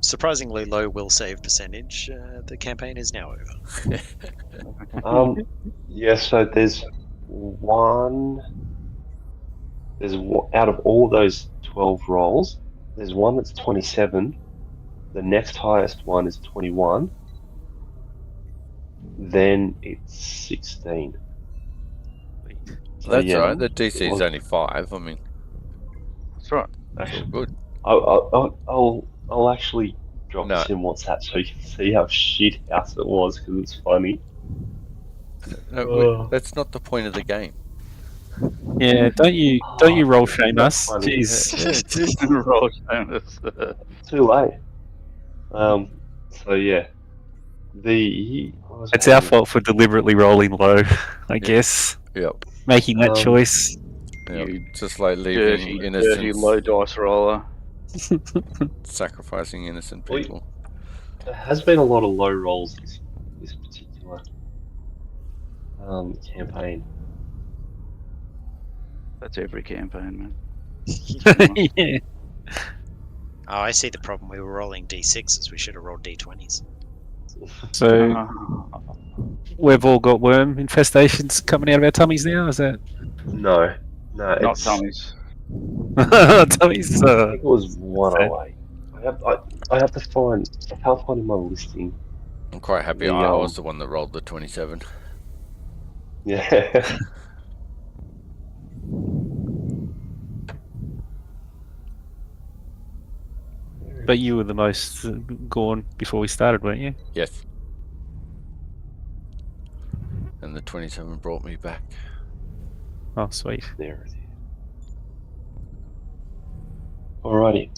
Surprisingly low will save percentage. The campaign is now over. Yeah. So there's one. Out of all those 12 rolls, there's one that's 27. The next highest one is 21. Then it's 16. So, That's yeah, right. The DC is only 5. I mean, That's right. it's all good. I'll actually drop this in WhatsApp so you can see how shit house it was because it's funny. No, that's not the point of the game. Yeah, don't you roll shame That's us? funny. Jeez. Roll bonus. Too late. So yeah, what was It's I our saying? fault for deliberately rolling low, I guess. Yep. Making that choice. Yep. You Just like leaving dirty innocent, low dice roller. sacrificing innocent Well, people. There has been a lot of low rolls this particular campaign. That's every campaign, man. Yeah. Oh, I see the problem. We were rolling d6s. We should have rolled d20s. So we've all got worm infestations coming out of our tummies now. Is that No, Not it's. tummies. tummies? I think it was 108. I have to find. I can't find in my listing. I'm quite happy I was the one that rolled the 27. Yeah. But you were the most gone before we started, weren't you? Yes. And the 27 brought me back. Oh, sweet. There it is. Alrighty.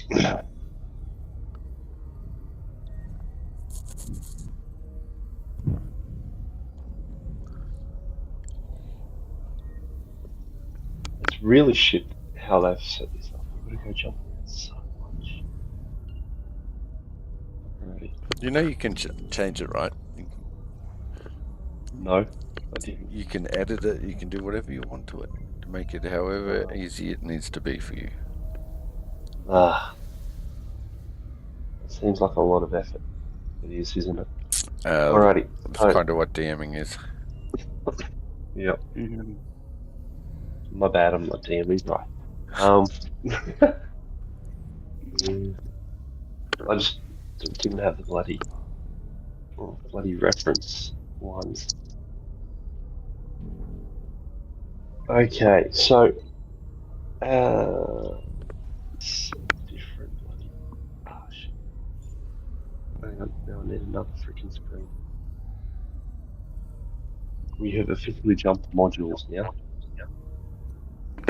It's really shit how they've set this up. I've got to go jump around so much. Alrighty. You know you can change it, right? No, I didn't. You can edit it, you can do whatever you want to it to make it however easy it needs to be for you. It seems like a lot of effort. It is, isn't it? Uh, Alrighty. That's kind of what DMing is. Yep. Mhm. My bad, I'm not DMing, right. I just didn't have the bloody reference ones. Okay, so different bloody shit. Hang on, now I need another freaking screen. We have officially jumped modules now.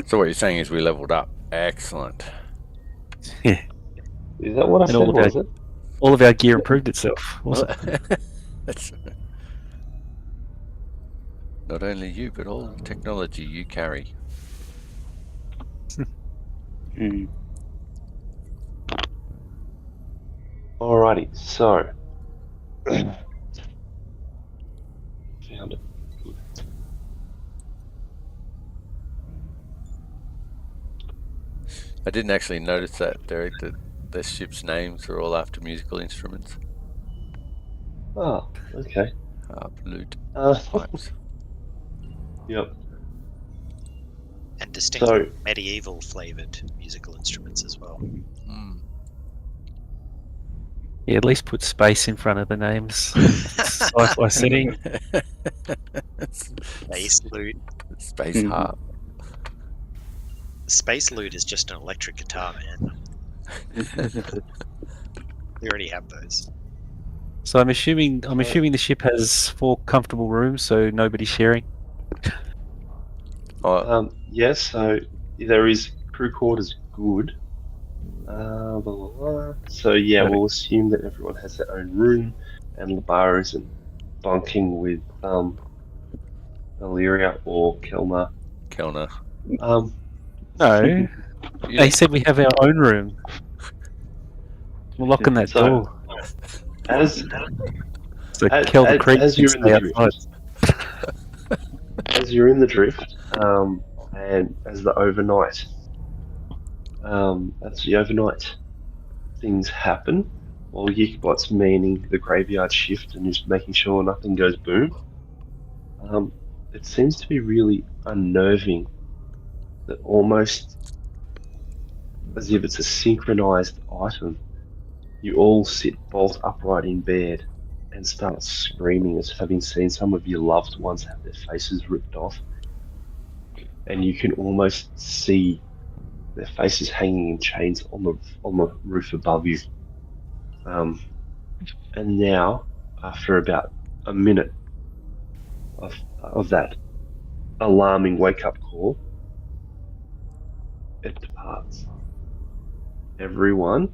So what you're saying is we leveled up. Excellent. Yeah. Is that what I And said? all of Was it? All of our gear improved itself. Wasn't it? That's not only you, but all the technology you carry. Mm. Alrighty, so found it. Good. I didn't actually notice that, Derek, that the ship's names are all after musical instruments. Oh, okay. Harp, lute, Uh, pipes. yep. And distinctly So medieval flavored musical instruments as well. Mm. Yeah, at least put space in front of the names. Sci-fi setting. Space loot. Space harp. Space loot is just an electric guitar, man. We already have those. So I'm assuming the ship has 4 comfortable rooms, so nobody's sharing. yes, so there is crew quarters good. Blah, blah, blah. So yeah, Perfect. we'll assume that everyone has their own room, and Labar isn't bunking with Illyria or Kelma. Kellner. No, You they said we have our own room. We're locking that So- door. As So kill the creep as and you're in stay the outside. drift, as you're in the drift, and as the overnight, things happen, while Yikbot's manning the graveyard shift and just making sure nothing goes boom. It seems to be really unnerving that almost as if it's a synchronized item, you all sit bolt upright in bed and start screaming as having seen some of your loved ones have their faces ripped off, and you can almost see their faces hanging in chains on the roof above you. And now, after about a minute of that alarming wake up call, it departs. Everyone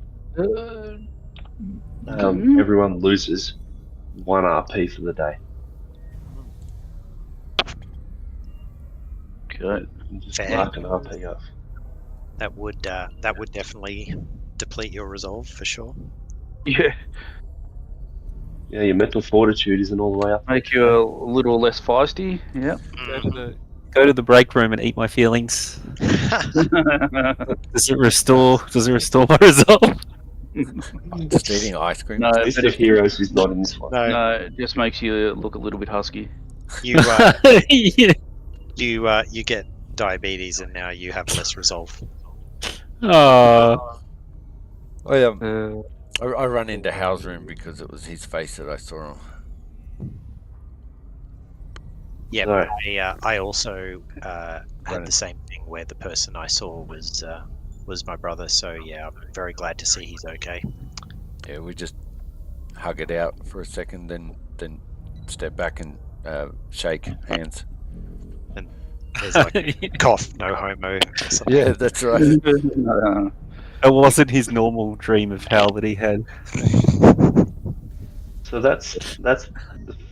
everyone loses 1 RP for the day. Okay. Just Fair. mark an RP off. That would definitely deplete your resolve for sure. Yeah. Yeah, your mental fortitude isn't all the way up. Make you a little less feisty. Yeah. Go to the break room and eat my feelings. Does it restore my resolve? Just eating ice cream. No, List but of heroes is not in this one. No, no, it just makes you look a little bit husky. you Yeah. you get diabetes and now you have less resolve. Oh. I run into Hal's room because it was his face that I saw. Yeah, So, I also had Right. the same thing where the person I saw was my brother. So yeah, I'm very glad to see he's okay. Yeah, we just hug it out for a second, then step back and shake hands. There's like cough, no homo. Or something. Yeah, that's right. It wasn't his normal dream of hell that he had. so that's the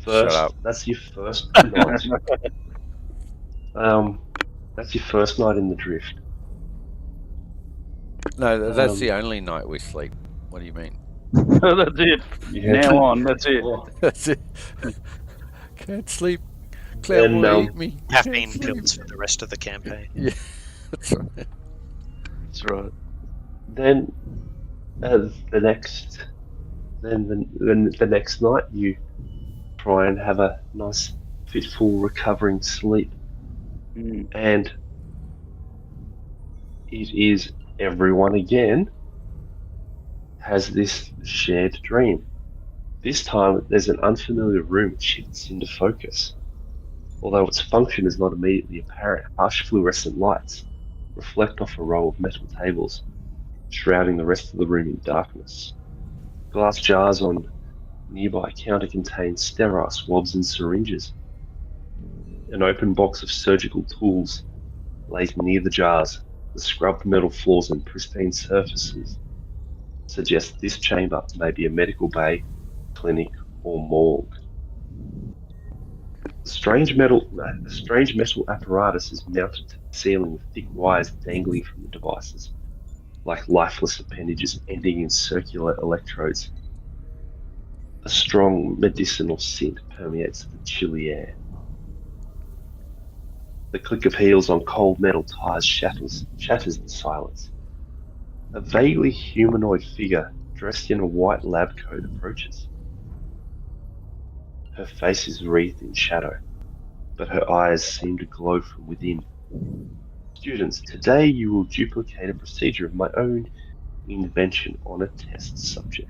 Shut up. first. That's your first night. That's your first night in the drift. No, that's the only night we sleep. What do you mean? That's it. Yeah. Now on, that's it. That's it. Can't sleep. Claire And, will eat me. Caffeine Can't sleep. pills for the rest of the campaign. Yeah, that's right. That's right. Then, the next night, you try and have a nice, fitful, recovering sleep, and it is everyone again has this shared dream. This time, there's an unfamiliar room that shifts into focus. Although its function is not immediately apparent, harsh fluorescent lights reflect off a row of metal tables, shrouding the rest of the room in darkness. Glass jars on nearby counter contain sterile swabs and syringes. An open box of surgical tools lays near the jars. The scrubbed metal floors and pristine surfaces suggest this chamber may be a medical bay, clinic, or morgue. A strange metal apparatus is mounted to the ceiling with thick wires dangling from the devices, like lifeless appendages ending in circular electrodes. A strong medicinal scent permeates the chilly air. The click of heels on cold metal tires shatters the silence. A vaguely humanoid figure dressed in a white lab coat approaches. Her face is wreathed in shadow, but her eyes seem to glow from within. Students, today you will duplicate a procedure of my own invention on a test subject.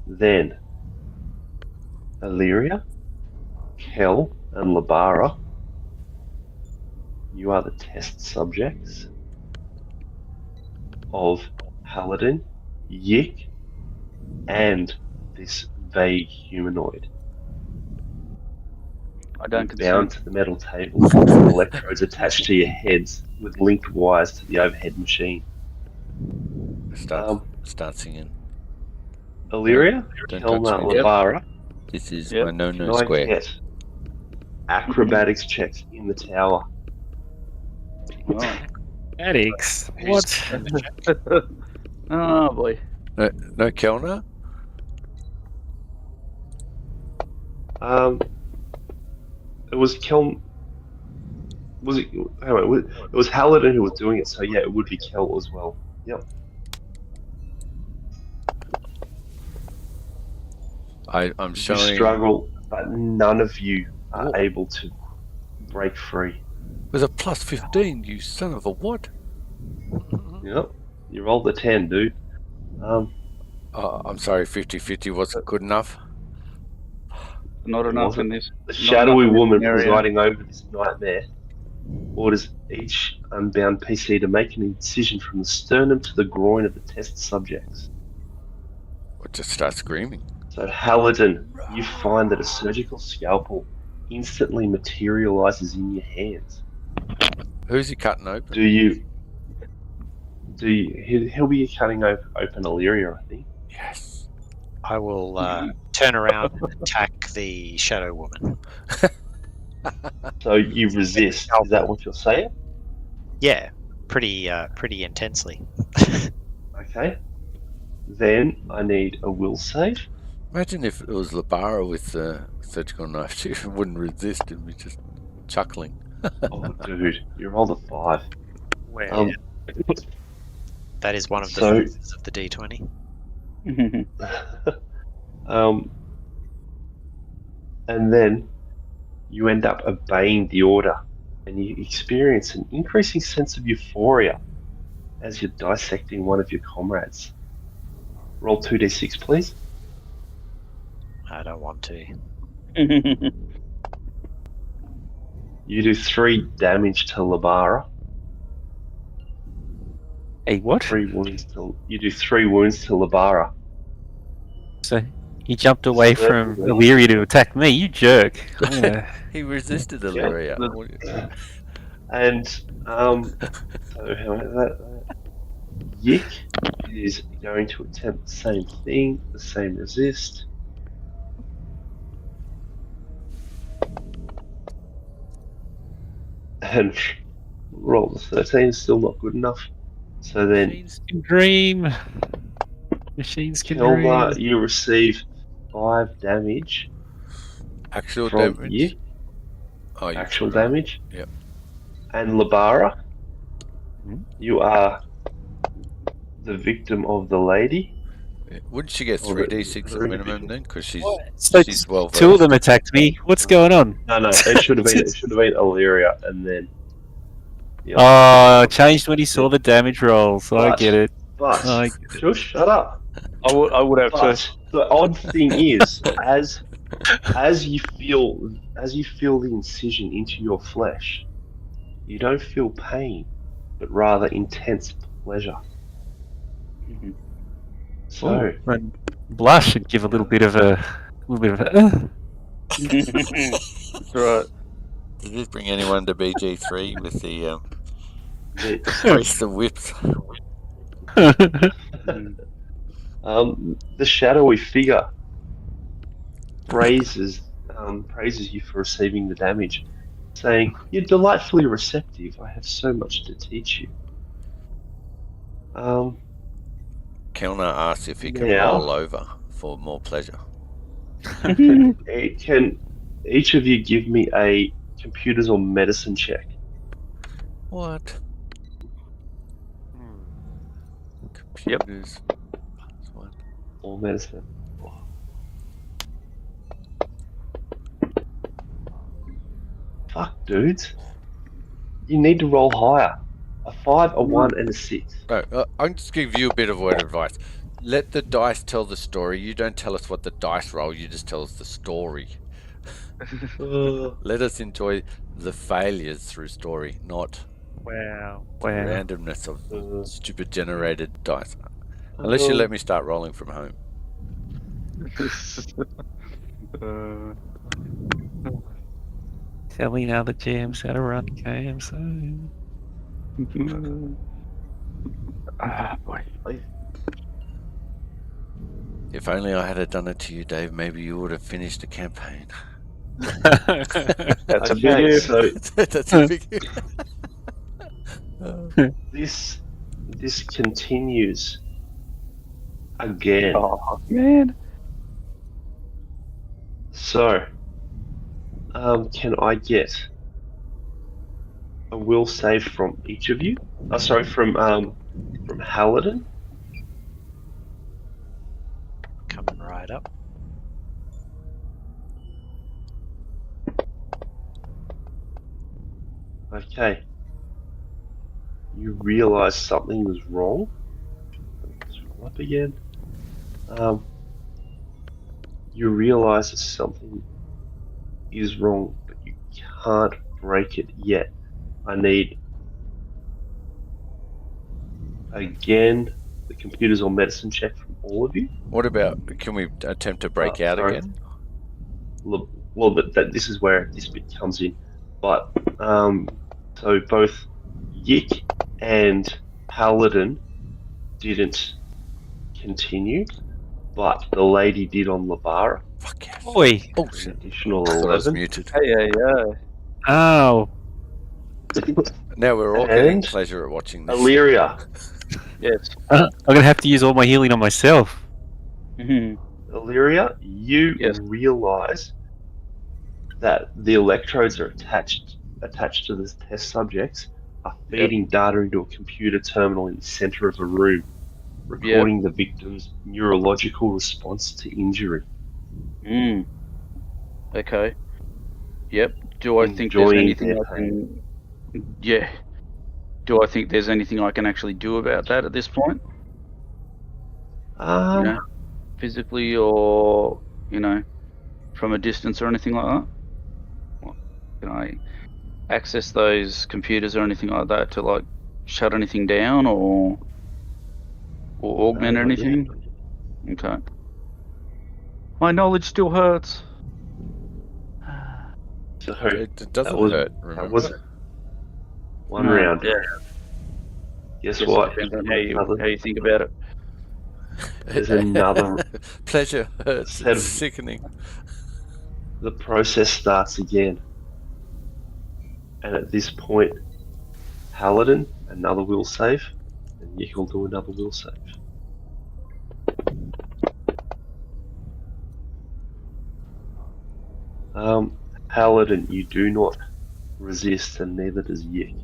Then, Illyria, Kel, and Labara, you are the test subjects of Paladin, Yik, and this vague humanoid. I don't Bound consent. to the metal tables with electrodes attached to your heads with linked wires to the overhead machine. Start singing. Illyria, Don't Kelna, touch me. Labara, This is Yep. my can no I square. get acrobatics checks in the tower? Oh. Addicts. Who's What? Oh boy. No Kellner? It was Kel. Was it? Hang on, it was Halliday who was doing it, so yeah, it would be Kel as well. Yep. I'm You showing. struggle, but none of you are able to break free. With a plus 15, you son of a what? Yep. You rolled a 10, dude. I'm sorry, 50-50 wasn't good enough. Not It enough wasn't. in this. The not shadowy enough in this woman scenario. presiding over this nightmare orders each unbound PC to make an incision from the sternum to the groin of the test subjects. Or just start screaming. So, Halliday, you find that a surgical scalpel instantly materializes in your hands. Who's he cutting open? He'll be cutting open Illyria, I think. Yes. I will turn around and attack the shadow woman. So you resist. Is that what you're saying? Yeah, pretty intensely. Okay. Then I need a will save. Imagine if it was Labara with the surgical knife. She wouldn't resist and be just chuckling. Oh, dude, you rolled a 5. Where that is one of the so- phases of the D20. And then you end up obeying the order, and you experience an increasing sense of euphoria as you're dissecting one of your comrades. Roll 2d6, please. I don't want to. You do 3 damage to Labara. Hey, what? 3 wounds you do 3 wounds to Labara. So he jumped away from Certainly. Illyria to attack me. You jerk. I'm gonna- He resisted Illyria. And so how that Yik is going to attempt the same thing, the same resist. And roll the 13, still not good enough. So then, Machines can dream. Machines can Kilma, dream. you receive 5 damage Actual from damage? Yik, Oh, you actual forgot. damage. Yep. And Labara, Hmm? you are the victim of the lady. Wouldn't she get Or the- 3d6 at minimum then? Because she's So well two of them attacked me. What's going on? No, it should have been Illyria, and then. Yeah. Oh, changed when he saw the damage rolls. I But- get it. But I- Josh, shut up. I would have to. But the odd thing is, as you feel the incision into your flesh, you don't feel pain, but rather intense pleasure. Mhm. So And blush and give a little bit of a. That's right. Did this bring anyone to BG3 with the the, brace the whips? the shadowy figure praises you for receiving the damage, saying, "You're delightfully receptive. I have so much to teach you." Kelner asks if he can Yeah. roll over for more pleasure. Can each of you give me a computers or medicine check? What? Hmm. Computers. Plus 1. Or medicine. Fuck, dudes. You need to roll higher. A 5, a 1, and a 6. No, I'll just give you a bit of word of advice. Let the dice tell the story. You don't tell us what the dice roll. You just tell us the story. Let us enjoy the failures through story, not Wow. the Wow. randomness of stupid generated dice. Unless you let me start rolling from home. Tell me now the GM's how to run games. Boy. If only I had done it to you, Dave, maybe you would have finished the campaign. That's a Okay, big so That's a big... this continues again. Oh man. So, can I get a will save from each of you? Oh, sorry, from Halladin. Coming right up. Okay. You realise something was wrong. Scroll up again. You realise that something is wrong, but you can't break it yet. I need again the computers or medicine check from all of you. What about? Can we attempt to break out Sorry. again? Well, this is where this bit comes in. But so both Yik and Paladin didn't continue, but the lady did on Labara. Fuck yes. Oi! Oh An shit! additional I thought I was 11. muted. Hey. Oh, Now we're all getting And pleasure at watching this. Illyria. Yes. I'm gonna have to use all my healing on myself. Mhm. Illyria, you Yes. realise that the electrodes are attached to the test subjects are feeding data into a computer terminal in the centre of a room, recording the victim's neurological response to injury. Mm. Okay. Yep. Do I think there's Enjoying anything their I pain. can? Yeah. Do I think there's anything I can actually do about that at this point? You know, physically or from a distance or anything like that. What, can I access those computers or anything like that to like shut anything down or augment not yet. anything? Okay. My knowledge still hurts. So It doesn't that was hurt. that Remember? was one No, round. Yeah. Guess Guess what? it depends on how you think about it. There's another. Pleasure hurts. Set It's of- sickening. The process starts again, and at this point, Paladin another will save, and Yik will do another will save. Paladin, you do not resist, and neither does Yik.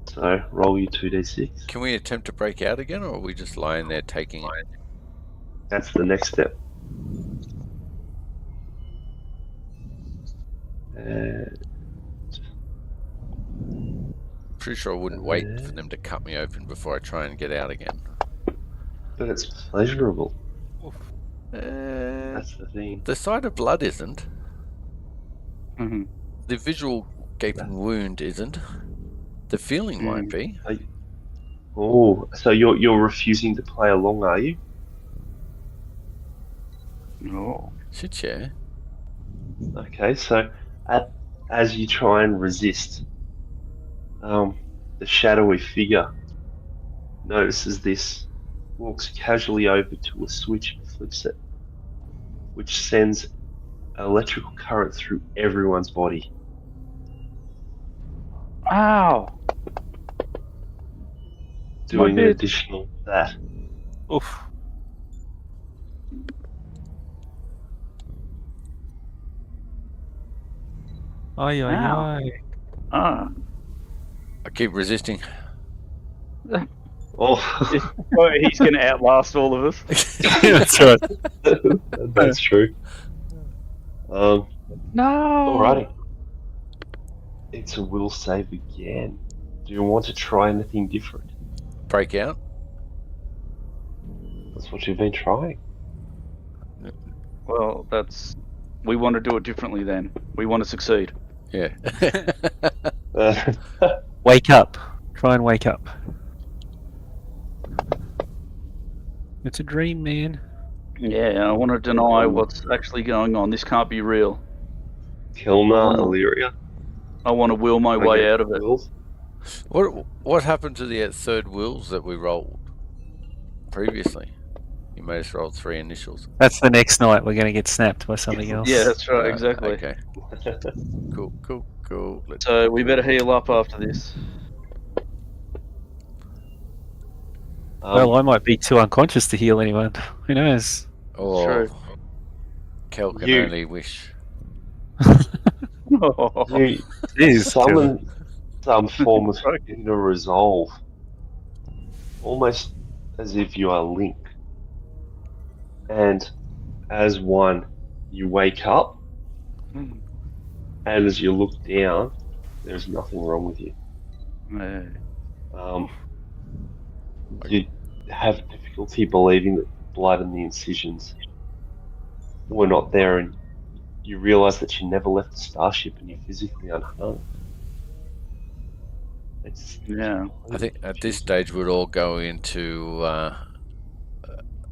So roll your 2d6. Can we attempt to break out again, or are we just lying there taking it? That's the next step. Pretty sure I wouldn't wait for them to cut me open before I try and get out again. But it's pleasurable. Uh, That's the thing. the sight of blood isn't. Mhm. The visual gaping wound isn't. The feeling might be. Oh, so you're refusing to play along, are you? Oh. Shit, yeah. Okay, so as you try and resist, the shadowy figure notices this, walks casually over to a switch and flips it, which sends electrical current through everyone's body. Ow! Doing an bit. additional that. oof. Ay, ay, Ow. ay. Ah. I keep resisting. Oh, Well, he's going to outlast all of us. That's right. that's true. No. Alrighty. It's a will save again. Do you want to try anything different? Break out? That's what you've been trying. Well, we want to do it differently then. We want to succeed. Yeah. Wake up. Try and wake up. It's a dream, man. Yeah, I want to deny what's actually going on. This can't be real. Kilna, Illyria. I want to will my way out of it. Wills? What happened to the third wills that we rolled previously? You made us roll 3 initials. That's the next night. We're going to get snapped by something else. Yeah, that's right, exactly. Okay. Cool. So we better heal up after this. Well, I might be too unconscious to heal anyone. Who knows? Oh, True. Kel can You- only wish. You Jeez, summon some form of inner resolve, almost as if you are Link. And as one, you wake up, and as you look down, there's nothing wrong with you. You have difficulty believing that the blood and the incisions were not there, and you realize that you never left the starship and you're physically unharmed. It's Yeah. I think at this stage we'd all go into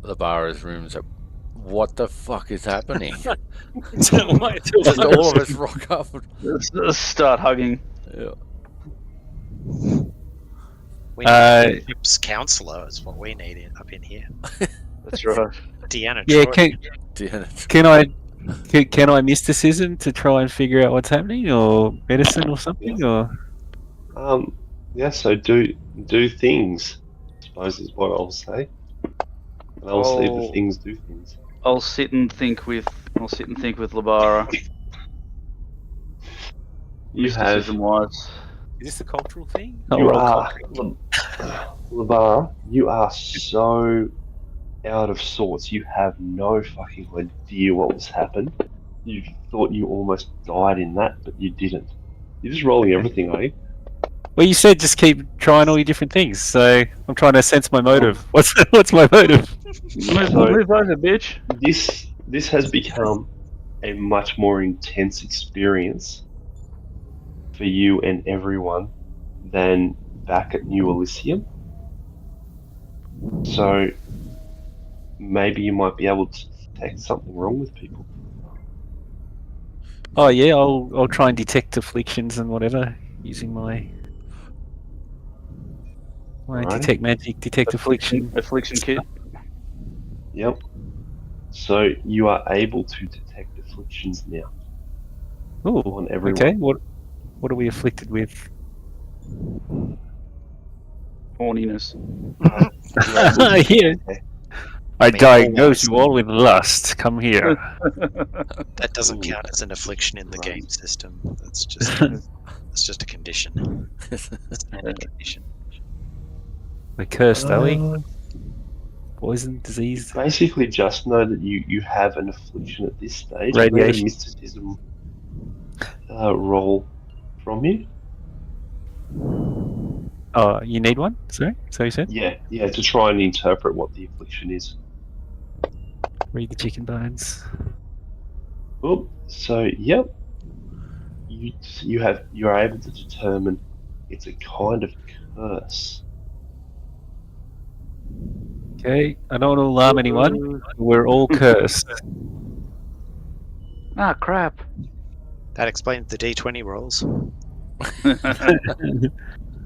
Labara's rooms. What the fuck is happening? Just all of us rock up. Let's start hugging. Yeah. We need Pip's counselor is what we need up in here. That's right. Deanna Yeah, Troy. can I mysticism to try and figure out what's happening, or medicine or something, or Yeah, so do things, I suppose is what I'll say. And I'll see the things do things. I'll sit and think with Labara. You have Mysticism wise. is this a cultural thing? you are Labar, you are so out of sorts. You have no fucking idea what was happened. You thought you almost died in that, but you didn't. You're just rolling everything, are you? Well, you said just keep trying all your different things, so I'm trying to sense my motive. What's my motive? Move over, bitch. This has become a much more intense experience for you and everyone than back at New Elysium. So maybe you might be able to detect something wrong with people. Oh yeah, I'll try and detect afflictions and whatever using my Alrighty. detect magic, detect affliction. Affliction kit. Yep. So you are able to detect afflictions now Oh, on everyone. okay. What are we afflicted with? Horniness. Yeah. Okay. I diagnose you all with lust. Come here. That doesn't count as an affliction in the game system. That's just a condition. Standard condition. We're cursed, are we? Poison, disease, Basically, just know that you have an affliction at this stage. Radiation. I need a mysticism roll from you. Oh, you need one? Sorry? So you said? Yeah, to try and interpret what the affliction is. Read the chicken bones. Oh, so yep, you're able to determine it's a kind of curse. Okay, I don't want to alarm anyone. We're all cursed. Ah, crap. That explains the D20 rolls. A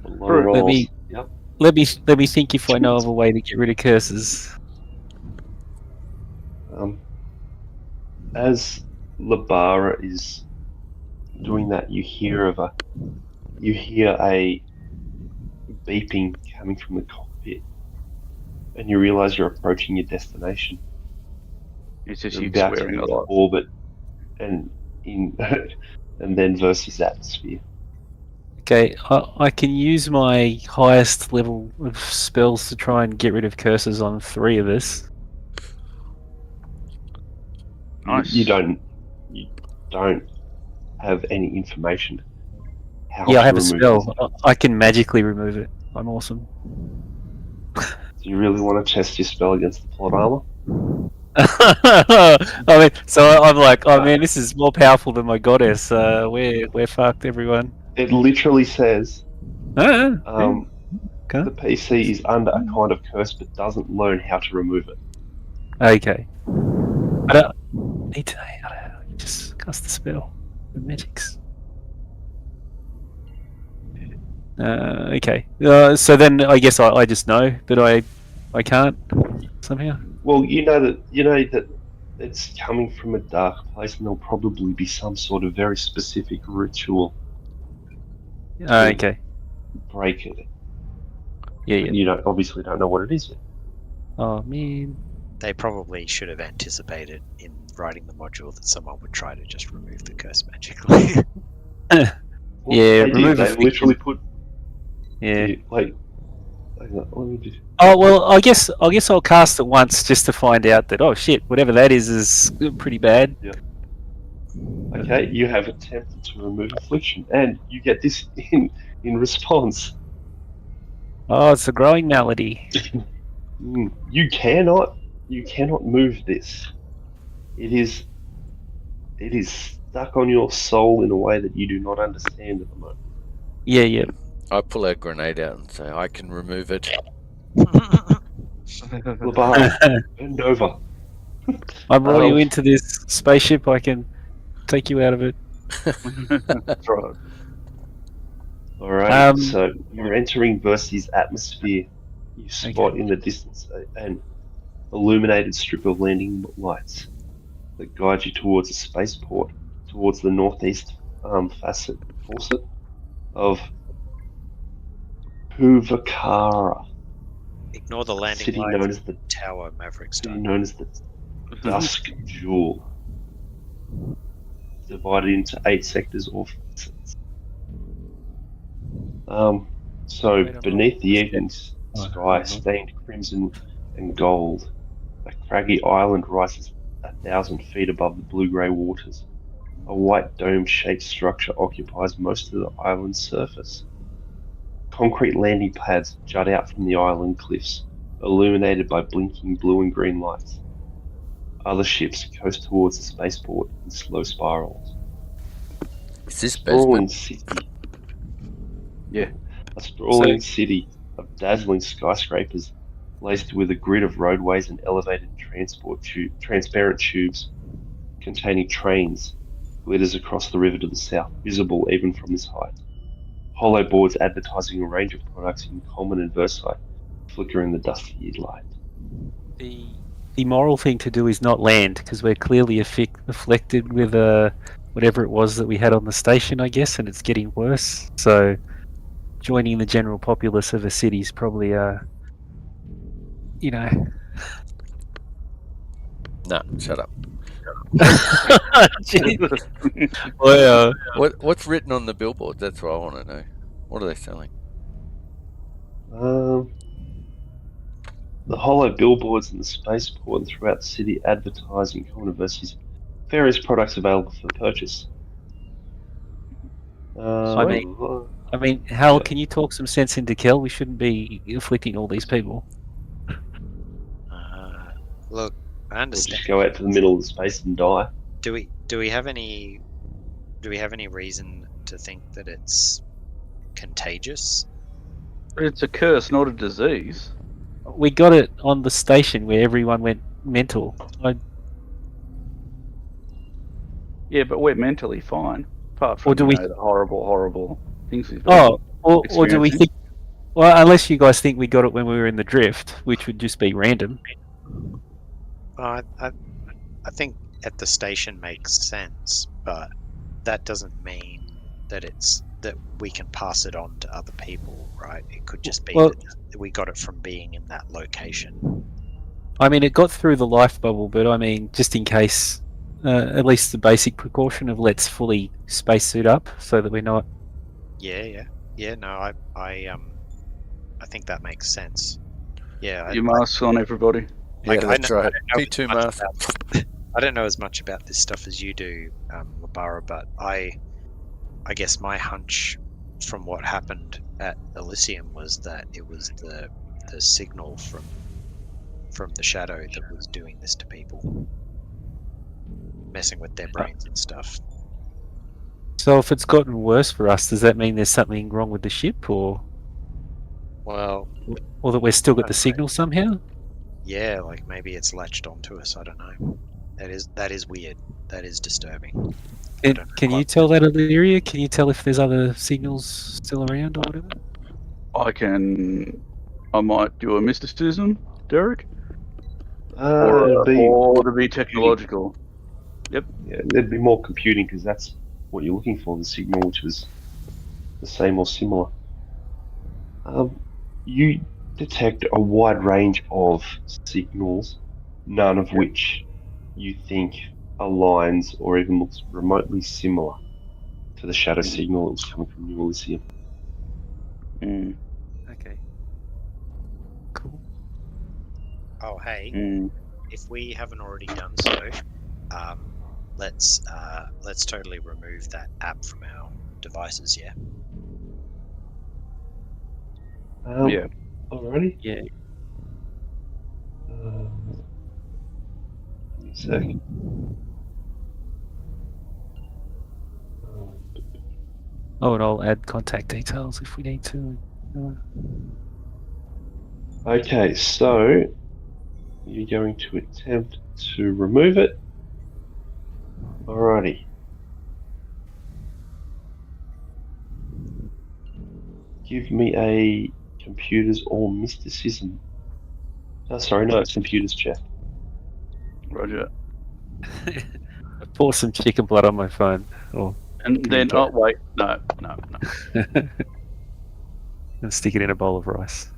lot of Let rolls. me- Yep. Let me think if I know of a way to get rid of curses. As Labara is doing that, you hear a beeping coming from the cockpit, and you realise you're approaching your destination. It's just You're you about to swearing a enter lot. orbit, and then versus atmosphere. Okay, I can use my highest level of spells to try and get rid of curses on 3 of us. Nice. You don't have any information. How Yeah, I to have a remove spell. this. I can magically remove it. I'm awesome. Do you really want to test your spell against the plot armor? I mean, so I'm like, oh man, this is more powerful than my goddess. We're fucked, everyone. It literally says Okay. the PC is under a kind of curse but doesn't learn how to remove it. Okay. I don't need to know how to just cast the spell. The magics. Okay. So then I guess I just know that I can't somehow. Well, you know that it's coming from a dark place, and there'll probably be some sort of very specific ritual Okay. break it. Yeah, But yeah. you obviously don't know what it is yet. Oh man. They probably should have anticipated in writing the module that someone would try to just remove the curse magically. Well, Yeah, they did. remove They affliction. literally put Yeah. Hang on, let me just. Oh well, I guess I'll cast it once just to find out that oh shit, whatever that is pretty bad. Okay, you have attempted to remove affliction, and you get this in response. Oh, it's a growing malady. You cannot move this. It is stuck on your soul in a way that you do not understand at the moment. Yeah, yeah. I pull a grenade out and say, I can remove it. Labar, bend over. I roll you Oh. into this spaceship. I can take you out of it. That's right. Alright, so you're entering Versi's atmosphere. You spot in the distance an illuminated strip of landing lights that guide you towards a spaceport, towards the northeast faucet of Puvakara, Ignore the landing city lights. known as the Tower Maverick city Star. known as the Dusk Jewel, divided into 8 sectors or facets. So Wait, I'm beneath not- the evening sky, stained crimson and gold, a craggy island rises 1,000 feet above the blue-grey waters. A white dome-shaped structure occupies most of the island's surface. Concrete landing pads jut out from the island cliffs, illuminated by blinking blue and green lights. Other ships coast towards the spaceport in slow spirals. Is this Sprawling basement? city. Yeah. A sprawling city of dazzling skyscrapers laced with a grid of roadways and elevated transparent tubes containing trains glitters across the river to the south, visible even from this height. Hollow boards advertising a range of products in common and Versailles flicker in the dusty light. The moral thing to do is not land because we're clearly afflicted with whatever it was that we had on the station, I guess, and it's getting worse. So joining the general populace of a city is probably you know. No, shut up. Well, What's written on the billboard? That's what I want to know. What are they selling? The hollow billboards in the spaceport and throughout the city advertising universities various products available for purchase. I mean, Hal, can you talk some sense into Kel? We shouldn't be afflicting all these people. Look, I we'll understand. just go out to the middle of the space and die. Do we have any reason to think that it's contagious? It's a curse, not a disease. We got it on the station where everyone went mental. Yeah, but we're mentally fine. Apart from Or do we- the horrible things we've done. Or do we think? Well, unless you guys think we got it when we were in the drift, which would just be random. I think at the station makes sense, but that doesn't mean that that we can pass it on to other people, right? It could just be that we got it from being in that location. I mean, it got through the life bubble, but I mean, just in case, at least the basic precaution of let's fully spacesuit up so that we're not. Yeah. No, I think that makes sense. Yeah. Your masks on, everybody. Yeah, that's right. I P2 mask. I don't know as much about this stuff as you do, Labara, but I guess my hunch from what happened at Elysium was that it was the signal from the shadow that was doing this to people, messing with their brains and stuff. So if it's gotten worse for us, does that mean there's something wrong with the ship, or that we've still got the signal somehow? Yeah, like maybe it's latched onto us. I don't know. That is weird. That is disturbing. Can you tell that, Illyria? Can you tell if there's other signals still around or whatever? I might do a mysticism, Derek. It'd be or to be technological. Yep. Yeah, there'd be more computing because that's what you're looking for, the signal which was the same or similar. You detect a wide range of signals, none of which you think aligns or even looks remotely similar to the shadow signal that was coming from New Elysium. Mm. Okay. Cool. Oh, hey, Mm. if we haven't already done so, let's totally remove that app from our devices. Yeah. Yeah. Alrighty. Yeah. Give me a sec. Oh, and I'll add contact details if we need to. Okay, so you're going to attempt to remove it. Alrighty. Give me a computers or mysticism. Oh, sorry, no, it's computers check. Roger. I pour some chicken blood on my phone. Oh, And then, Don't- oh wait, no. and stick it in a bowl of rice.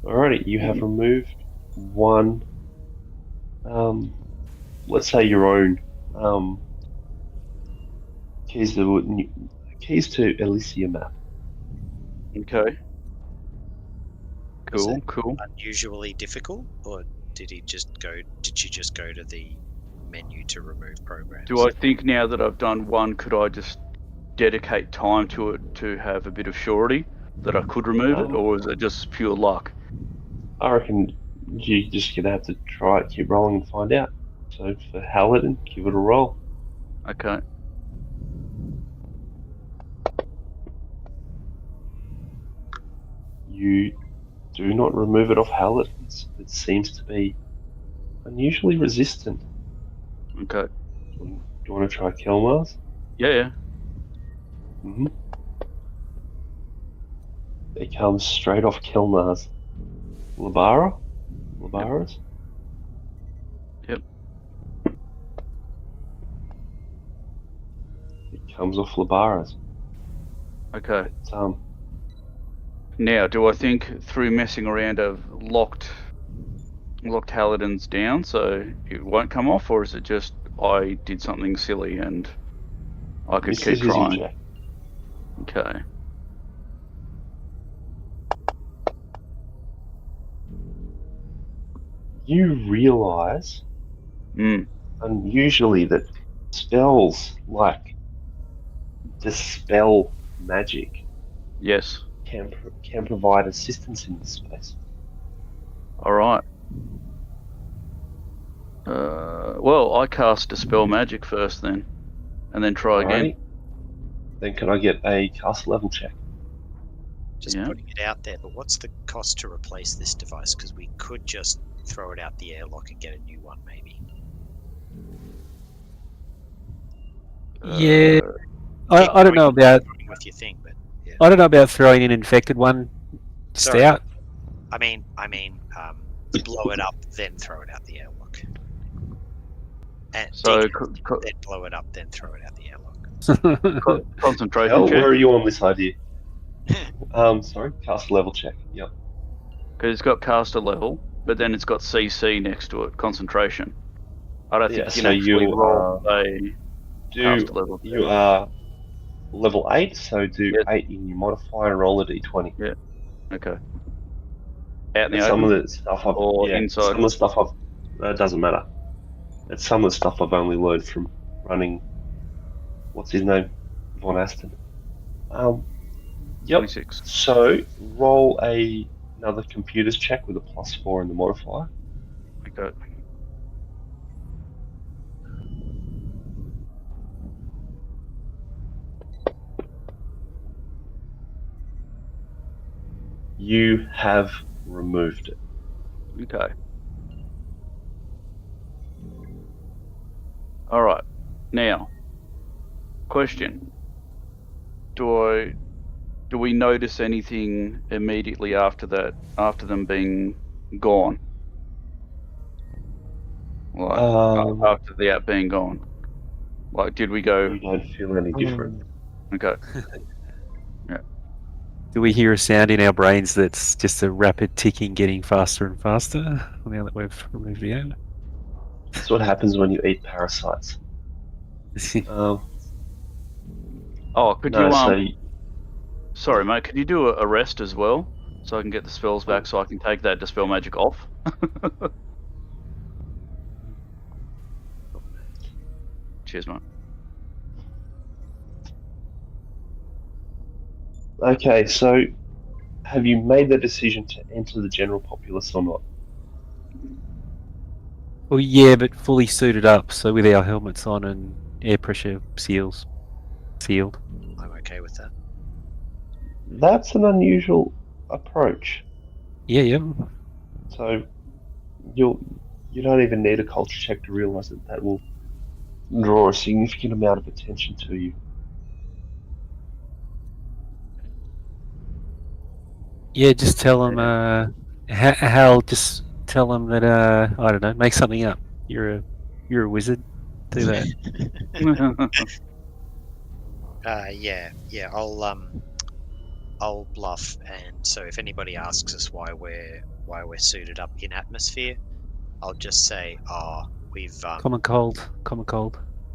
Alrighty, you have removed one, let's say your own keys to Elysium map. Okay. Was Cool. it Cool. unusually difficult, or did he just go? Did you just go to the menu to remove programs? Do I think now that I've done one, could I just dedicate time to it to have a bit of surety that I could remove it, or is it just pure luck? I reckon you're just gonna have to try it, keep rolling and find out. So for Hallidan, give it a roll. Okay. You do not remove it off Hallidan's. It seems to be unusually resistant. Okay. Do you want to try Kelmar's? Yeah. Mm-hmm. It comes straight off Kelmar's. Labara's? Yep. It comes off Labara's. Okay. It's, Now, do I think through messing around I've locked Hallidan's down so it won't come off, or is it just I did something silly and I could keep mysticism trying? check. Okay. You realise unusually that spells like dispel magic Yes. can provide assistance in this space. All right. Well, I cast Dispel Magic first then, and then try again. Alrighty. Then can I get a cast level check? Just Yeah. putting it out there, but what's the cost to replace this device? Because we could just throw it out the airlock and get a new one, maybe. Yeah. I don't know about With your thing, but yeah. I don't know about throwing an infected one just Sorry. out. I mean, blow it up, then throw it out the airlock. And So dig it, then blow it up, then throw it out the airlock. concentration Hell, check. where are you on this idea? Sorry, cast level check. Yep. Because it's got caster level, but then it's got CC next to it, concentration. I don't think Yeah, you so can actually you roll a caster level. You are level 8, so do Yes. 8 in your modifier and roll a d20. Okay. Out in the Some open? of the stuff I've Or inside? Some of the stuff it doesn't matter. It's some of the stuff I've only learned from running. What's his name? Von Aston. Yep. 26. So roll another computers check with a +4 in the modifier. Okay. You have removed it. Okay. All right. Now, question: Do we notice anything immediately after that? After them being gone? Like after the app being gone? Like, did we go? You don't feel any different. Okay. Do we hear a sound in our brains that's just a rapid ticking getting faster and faster now that we've removed the air? That's what happens when you eat parasites. Um, Oh, could no, you so Sorry, mate. Could you do a rest as well, so I can get the spells back, so I can take that dispel magic off? Cheers, mate. okay, so have you made the decision to enter the general populace or not? Well, yeah, but fully suited up, so with our helmets on and air pressure sealed. I'm okay with that. That's an unusual approach. Yeah. So you don't even need a culture check to realize that will draw a significant amount of attention to you. Yeah, just tell them, Hal, just tell them that, I don't know, make something up. You're a wizard. Do that. Yeah. I'll bluff, and so if anybody asks us why we're suited up in atmosphere, I'll just say, we've Common cold.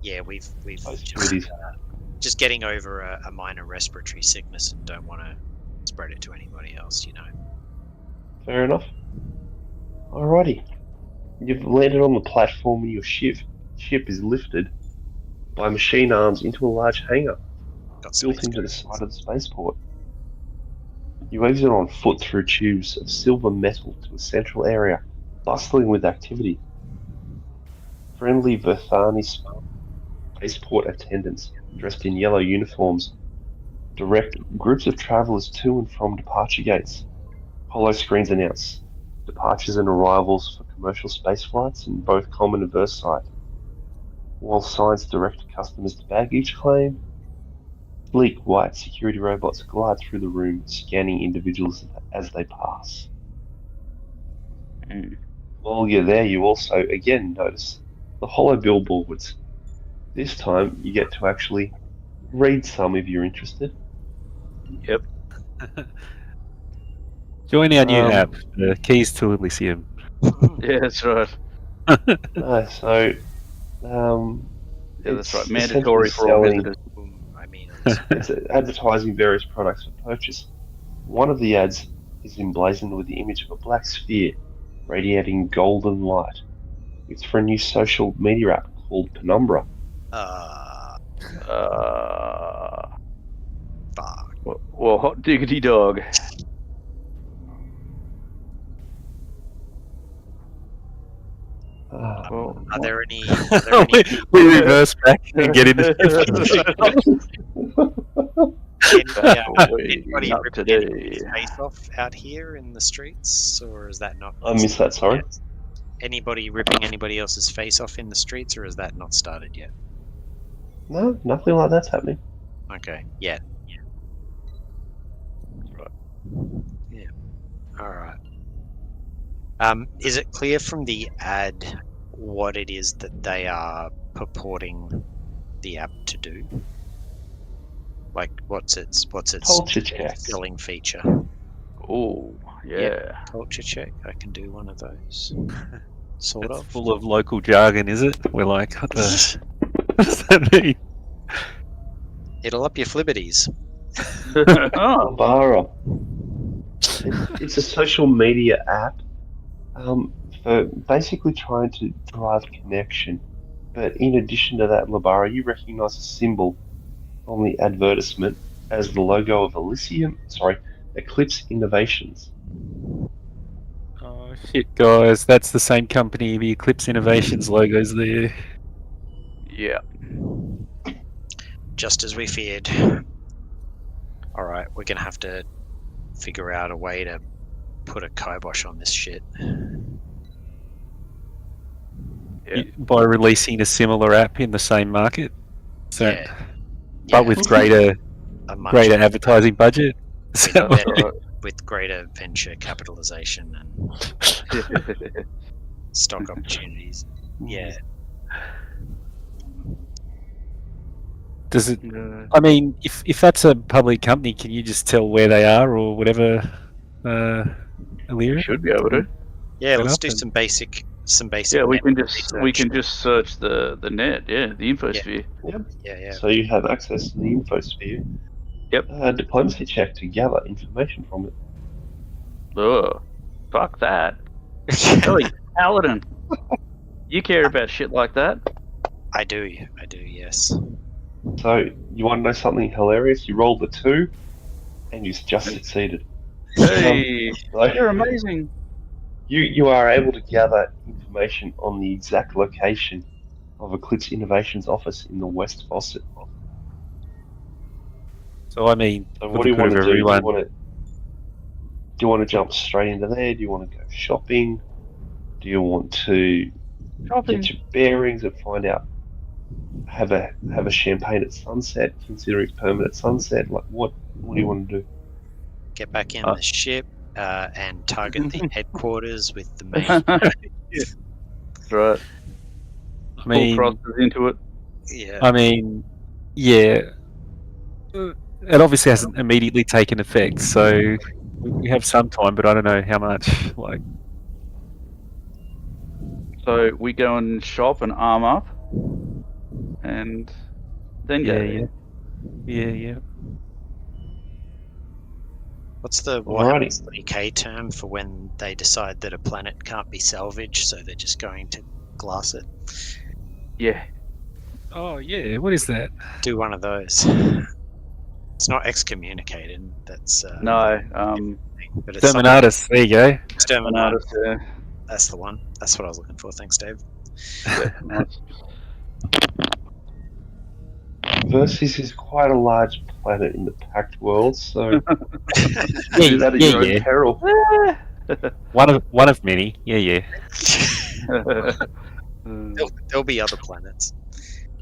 yeah, we've Those two it is. just getting over a minor respiratory sickness and don't want to spread it to anybody else, you know. Fair enough. Alrighty. You've landed on the platform and your ship is lifted by machine arms into a large hangar Got some built into the side of the spaceport. You exit on foot through tubes of silver metal to a central area bustling with activity. Friendly Verthani spaceport attendants dressed in yellow uniforms direct groups of travelers to and from departure gates. Hollow screens announce departures and arrivals for commercial space flights in both common and Versailles, while signs direct customers to baggage claim. Sleek white security robots glide through the room, scanning individuals as they pass. While you're there, you also again notice the hollow billboards. This time, you get to actually read some if you're interested. Yep. Join our new app, the Keys to Elysium. Yeah, that's right. So, Yeah, that's right. it's Mandatory essentially for all selling- visitors. I mean, It's advertising various products for purchase. One of the ads is emblazoned with the image of a black sphere radiating golden light. It's for a new social media app called Penumbra. Fuck. Well, hot diggity dog. Well, Are there any? we reverse back and get into Anybody not ripping today. anybody's face off out here in the streets, or is that not? I missed that, sorry. Anybody ripping anybody else's face off in the streets, or is that not started yet? No, nothing like that's happening. Okay. Yeah. Yeah. All right. Is it clear from the ad what it is that they are purporting the app to do? Like, what's its Culture checks. selling feature? Oh, yeah. Culture check. I can do one of those. Sort It's of. full of local jargon, is it? We're like, what does that mean? It'll up your flibbities. Oh, Labara. It's a social media app for basically trying to drive connection. But in addition to that, Labara, you recognise a symbol on the advertisement as the logo of Eclipse Innovations. Oh shit, guys, that's the same company. The Eclipse Innovations logo's there. yeah. Just as we feared. All right, we're gonna have to figure out a way to put a kibosh on this shit. Yeah. By releasing a similar app in the same market. So, Yeah. but with greater A much advertising budget. Is that what- better, with greater venture capitalization and stock opportunities. Yeah. Does it? I mean, if that's a public company, can you just tell where they are or whatever? Illyria? Should be able to. Yeah, Set let's up do and- some basic Yeah, we net can just research. search the net. Yeah, the infosphere. Yeah. So you have access to the infosphere. Yep. Diplomacy check to gather information from it. Ugh, fuck that. Ellie, Paladin, you care about shit like that? I do, yes. So you want to know something hilarious? You rolled a 2, and you just succeeded. Hey, So you're amazing. you are able to gather information on the exact location of Eclipse Innovations office in the West Faucet. So I mean, So for what the do you good want of to do? Do everyone, you want to jump straight into there? Do you want to go shopping? Do you want to Shopping. get your bearings and find out? Have a champagne at sunset, considering it's permanent sunset. Like what do you want to do? Get back in Uh, the ship and target the headquarters with the main. Right. I Pull mean, thrusters into it. yeah. It obviously hasn't immediately taken effect, so we have some time, but I don't know how much. Like, So we go and shop and arm up, and then go. yeah. What's the Alrighty. 3K term for when they decide that a planet can't be salvaged, so they're just going to glass it? Yeah. Oh yeah, what is that? Do one of those. It's not excommunicated. That's No. but it's something- Terminatus. There you go. Exterminatus. Yeah. That's the one. That's what I was looking for. Thanks, Dave. Yeah, nice. Versus is quite a large planet in the packed world, so Yeah, do that at your own yeah. peril. One of many. Yeah. There'll be other planets.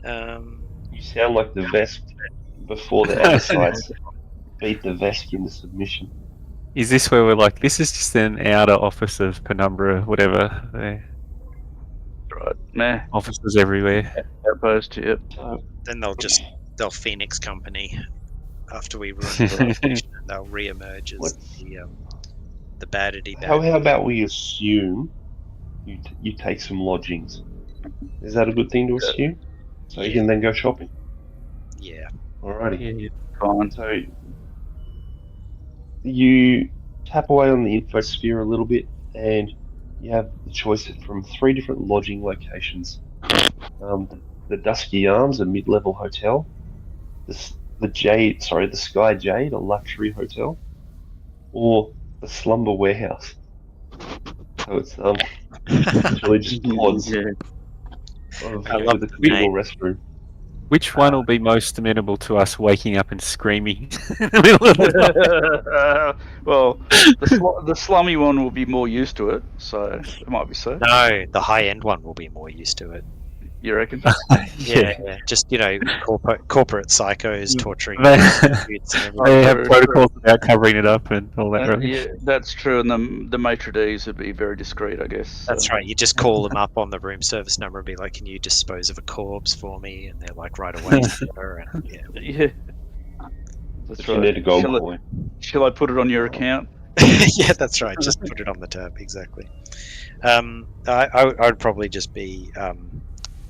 You sound like the Vesp before the Abbassides beat the Vesk into submission. Is this where we're like, this is just an outer office of Penumbra, whatever? Right. Nah. Offices everywhere. Opposed to it. So, Then they'll Phoenix Company after we ruin civilization, and they'll re-emerge as the baddity how bad. about we assume you take some lodgings? Is that a good thing to assume? So you can then go shopping. Yeah. Alrighty. Yeah. Fine. So you tap away on the infosphere a little bit, and you have the choice from 3 different lodging locations. The Dusky Arms, a mid-level hotel. The Sky Jade, a luxury hotel, or the Slumber Warehouse. So it's really just pods Yeah. I love with a the communal name. restroom. Which one will be most amenable to us waking up and screaming in the middle of the night? Well, the slummy one will be more used to it, so it might be so. No, the high-end one will be more used to it. You reckon? Yeah. Just corporate psychos torturing They, prostitutes and everything. they have protocols about covering it up and all that. Right? Yeah, that's true. And the maitre d's would be very discreet, I guess. That's right. You just call them up on the room service number and be like, "Can you dispose of a corpse for me?" And they're like, "Right away, sir." And Yeah. That's But you need a gold coin. Shall I put it on your account? yeah, that's right. Just put it on the tab. Exactly. I would probably just be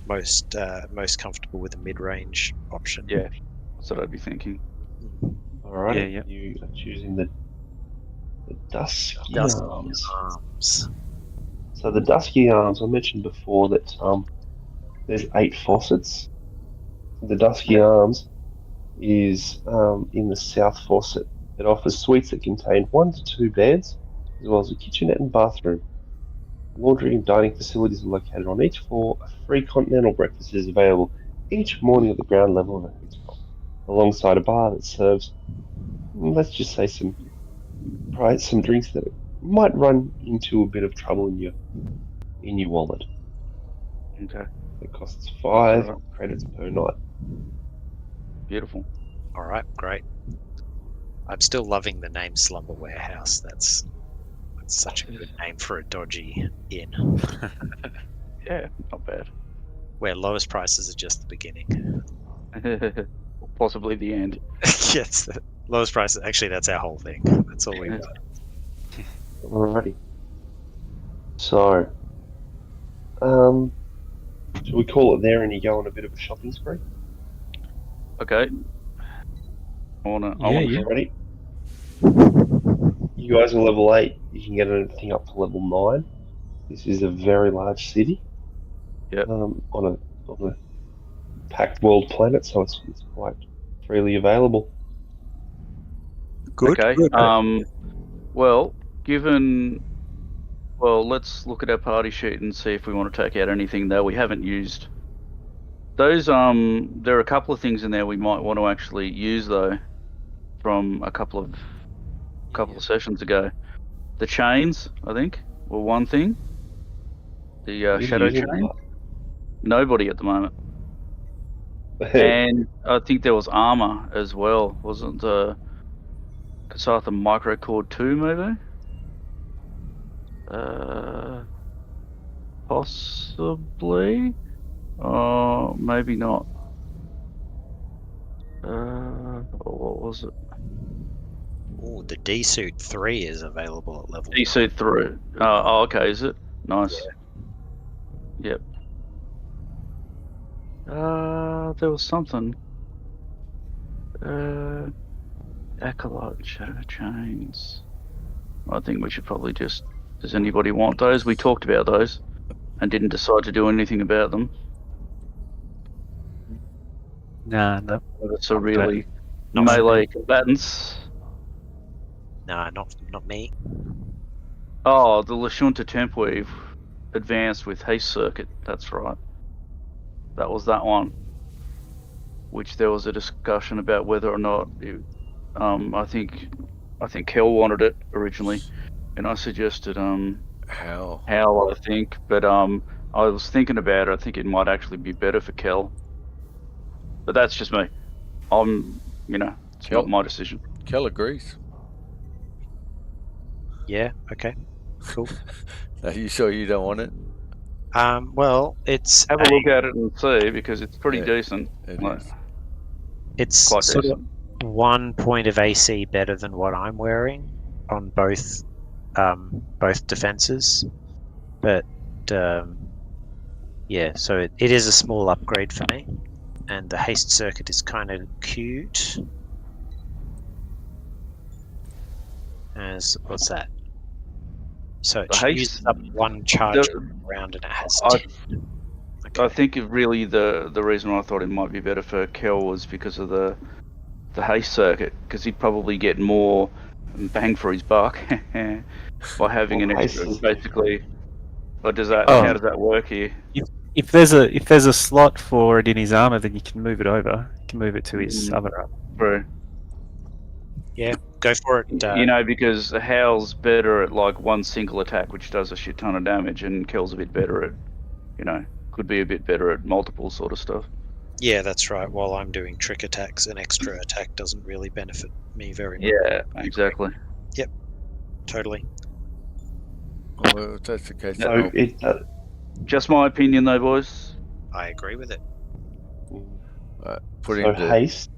most comfortable with a mid-range option. Yeah. That's what I'd be thinking. Alright, Yeah. you are choosing the Dusky Dusky Arms. Arms. So the Dusky Arms, I mentioned before that there's 8 faucets. The Dusky Arms is in the South Faucet. It offers suites that contain 1 to 2 beds, as well as a kitchenette and bathroom. Laundry and dining facilities are located on each floor. A free continental breakfast is available each morning at the ground level of the hotel, alongside a bar that serves, let's just say, some drinks that might run into a bit of trouble in your wallet. Okay. It costs 5 credits per night. Beautiful. All right, great. I'm still loving the name Slumber Warehouse. That's such a good name for a dodgy inn, Yeah, not bad. where lowest prices are just the beginning. possibly the end. Yes, the lowest price. Actually, that's our whole thing. That's all we Yeah. got. Alrighty. So, should we call it there and you go on a bit of a shopping spree? Okay. I wanna. Yeah. Alrighty. You guys are level 8. You can get anything up to level 9. This is a very large city. Yep. On a packed world planet, so it's quite freely available. Good. Okay. Good. Well, given. Well, let's look at our party sheet and see if we want to take out anything that we haven't used. Those there are a couple of things in there we might want to actually use though, from a couple of sessions ago. The chains, I think, were one thing. The shadow Usually chain. Nobody at the moment. not. And I think there was armor as well, wasn't the Kasatha Microcord 2 maybe? Possibly. Maybe not. What was it? Ooh, the D suit 3 is available at level. D-suit 3. Oh, okay, is it? Nice. Yep. There was something. Acolyte Shadow Chains. I think we should probably just... Does anybody want those? We talked about those and didn't decide to do anything about them. Nah, no. So really, Not melee combatants. Nah, not me. Oh, the Lashunta Tempweave advanced with Haste Circuit. That's right. That was that one. Which there was a discussion about whether or not it, I think Kel wanted it originally, and I suggested How? Hal, I think, but I was thinking about it. I think it might actually be better for Kel. But that's just me. It's not my decision. Kel agrees. Yeah. Okay. Cool. Are you sure you don't want it? Well, it's Have a look at it and see, because it's pretty Yeah, decent. It Like, is. it's quite sort decent. of 1 point of AC better than what I'm wearing on both defenses, but yeah. So it is a small upgrade for me, and the haste circuit is kind of cute. As what's that? So it The should haste- use up 1 charge the- round, and it has I- 10. I think really the reason I thought it might be better for Kel was because of the haste circuit, because he'd probably get more bang for his buck by having an extra. Haste is- Basically, or does that? Oh. How does that work here? If there's a slot for it in his armor, then you can move it over. You can move it to his other armor. True. Yeah, go for it. Because Hal's better at like one single attack, which does a shit ton of damage, and Kel's a bit better at, could be a bit better at multiple sort of stuff. Yeah, that's right. While I'm doing trick attacks, an extra attack doesn't really benefit me very much. Yeah, exactly. Totally. Well, if that's the case, So it Just my opinion, though, boys. I agree with it. putting so the haste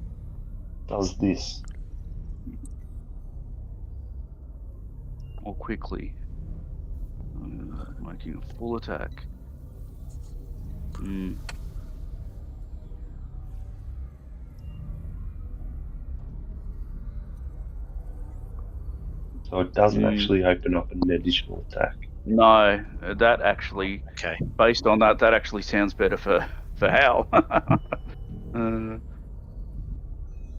does this. More quickly. Making a full attack. So it doesn't actually open up an additional attack. No, that actually, Okay. based on that actually sounds better for Hal.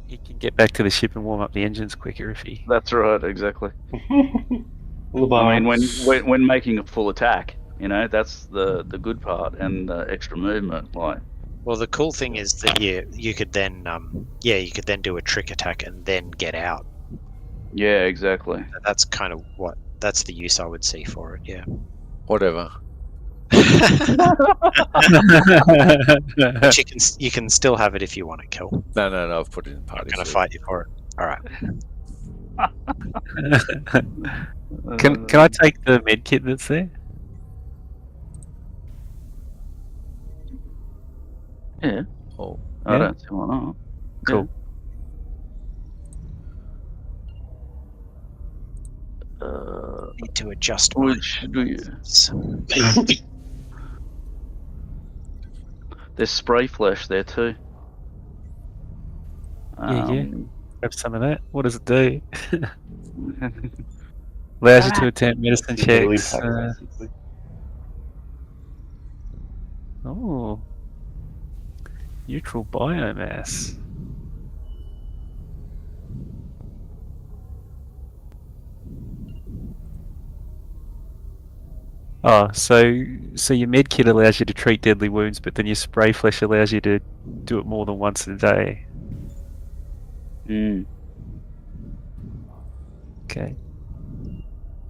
He can get back to the ship and warm up the engines quicker if he. That's right, exactly. Well, I mean, when making a full attack, that's the good part, and the extra movement. Like, Well, the cool thing is that you could then do a trick attack and then get out. yeah, exactly. That's kind of that's the use I would see for it. Yeah. whatever. But you can still have it if you want it, Kel. No, I've put it in party. I'm gonna suit. fight you for it. All right. Can I take the med kit that's there? Yeah. Oh, I Yeah. don't see why not. Cool. Need to adjust my. Which do you? There's spray flesh there too. Yeah. Grab some of that. What does it do? Allows you to attempt medicine It's a lily checks. pack, basically. Oh. Neutral biomass. Oh, so your med kit allows you to treat deadly wounds, but then your spray flesh allows you to do it more than once a day. Okay.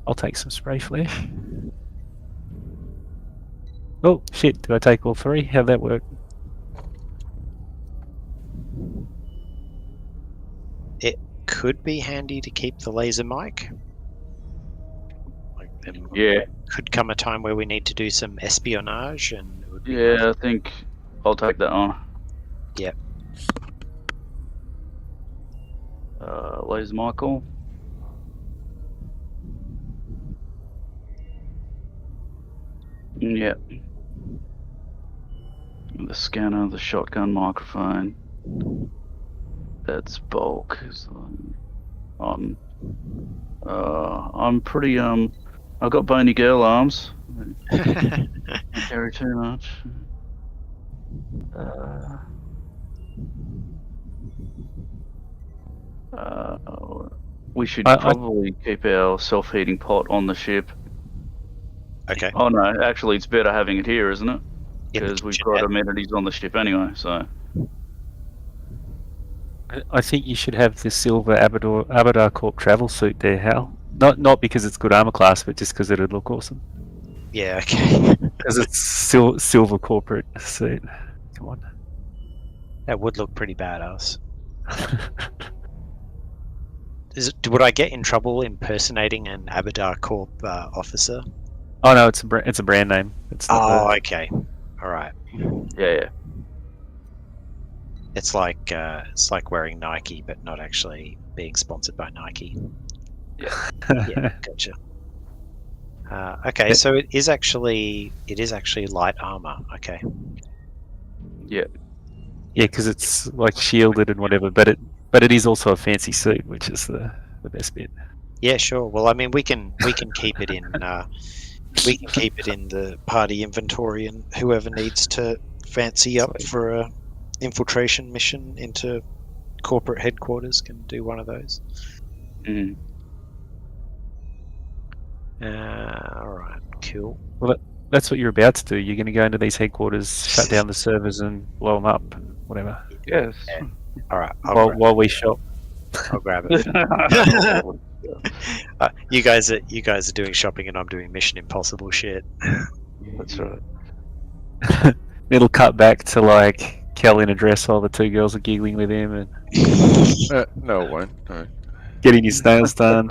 I'll take some spray flesh. Oh shit! Do I take all three? How'd that work? It could be handy to keep the laser mic. Like, there could come a time where we need to do some espionage, and it would be Yeah, I think I'll take that on. Yep. Laser Michael. Yep. The scanner, the shotgun microphone. That's bulk. I'm pretty I've got bony girl arms. I carry too much. We should probably keep our self-heating pot on the ship. Okay. Oh no, actually it's better having it here, isn't it? In the Because we've kitchen, got amenities on the ship anyway, so... I think you should have the silver Abadar Corp travel suit there, Hal. Not because it's good armor class, but just because it'd look awesome. Yeah, okay. Because it's silver corporate suit. Come on. That would look pretty badass. Would I get in trouble impersonating an Abadar Corp officer? Oh no, it's a brand name. It's not okay. All right. Yeah. It's like wearing Nike, but not actually being sponsored by Nike. Yeah, gotcha. Okay, so it is actually light armor. Okay. Yeah. Yeah, because it's like shielded and whatever, but it is also a fancy suit, which is the best bit. Yeah, sure. Well, I mean, we can keep it in the party inventory, and whoever needs to fancy up for a infiltration mission into corporate headquarters can do one of those. Mm. All right, cool. Well, that's what you're about to do. You're going to go into these headquarters, shut down the servers, and blow them up, whatever. Yes. Yeah. All right. While we shop. I'll grab it. You guys are doing shopping, and I'm doing Mission Impossible shit. That's right. It'll cut back to like Kel in a dress while the two girls are giggling with him and No, it won't. No. getting his nails done.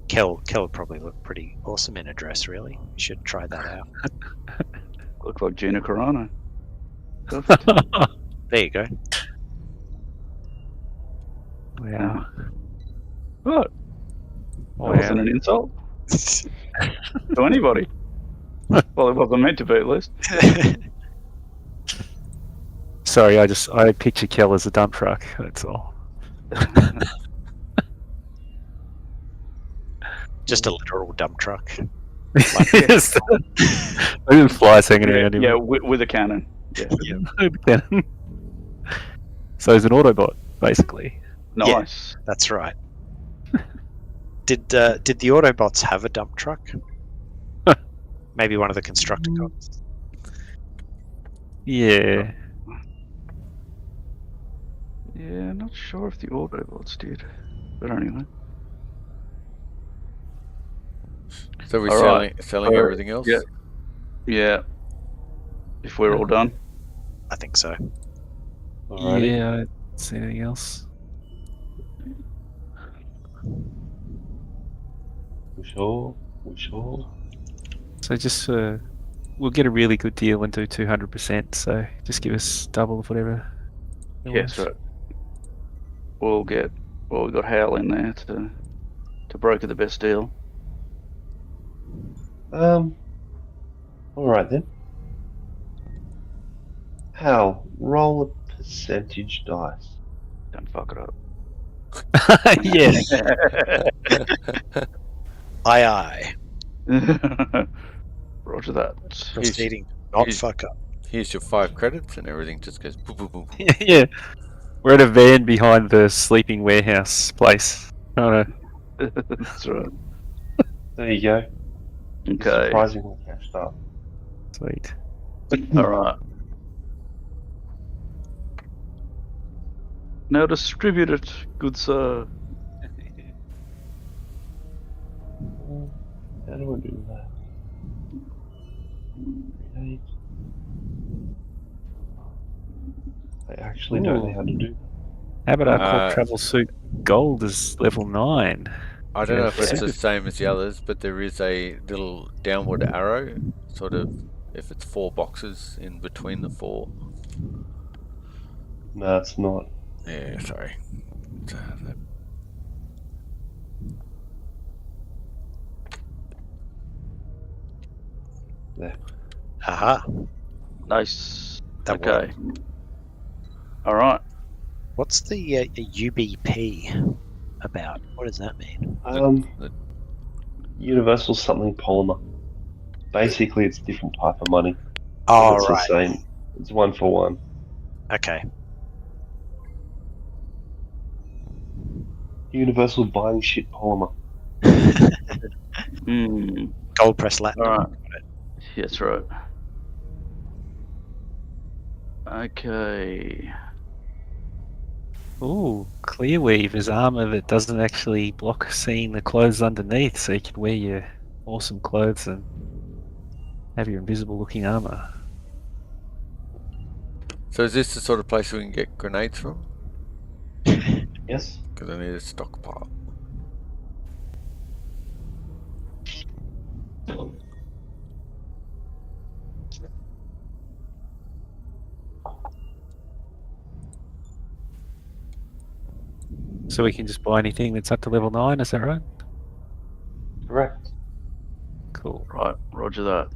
Kel would probably look pretty awesome in a dress. Really, you should try that out. Look like Gina Carano. There you go. Wow. What? Wow. That wasn't an insult to anybody. Well, it wasn't meant to be, at least. Sorry, I picture Kel as a dump truck. That's all. Just a literal dump truck. Yes. Look at the flies hanging around him. Yeah, with a cannon. Yeah. Cannon. So he's an Autobot, basically. Nice. That's right. Did the Autobots have a dump truck? Maybe one of the Constructicons. Yeah. Yeah, not sure if the Autobots did. But anyway. So we're All selling right. everything else? Yeah. Yeah. If we're all done. I think so. Alrighty. Yeah, I don't see anything else. We sure. So just for we'll get a really good deal and do 200%. So just give us double of whatever. it Yes, was. right. We'll we got Hal in there to broker the best deal. All right then. Hal, roll a percentage dice. Don't fuck it up. Yes. Aye. Roger that. Proceeding. Not he's- fuck up. Here's your 5 credits, and everything just goes boom, boom, boom. Yeah. We're at a van behind the sleeping warehouse place. Trying to That's right. There you go. You're Okay. surprisingly cashed up. sweet. All right. Now distribute it, good sir. How do I do that? Create. I actually don't know how to do that. How about our Uh, corp travel suit gold is level 9? I don't know if it's Yeah. the same as the others, but there is a little downward arrow, sort of, if it's 4 boxes in between the 4. No, it's not. Yeah, sorry. Aha. Nice. That Okay. All right. What's the UBP about? What does that mean? The- Universal something polymer. Basically, it's a different type of money. Oh, It's right. the same. It's 1 for 1. Okay. Universal buying shit polymer. Hmm. Gold press latinum. All right. That's right. Okay. Ooh, Clearweave is armor that doesn't actually block seeing the clothes underneath, so you can wear your awesome clothes and have your invisible looking armor. So is this the sort of place we can get grenades from? Yes? Because I need a stockpile. So we can just buy anything that's up to level 9, is that right? Correct. Cool. Right. Roger that.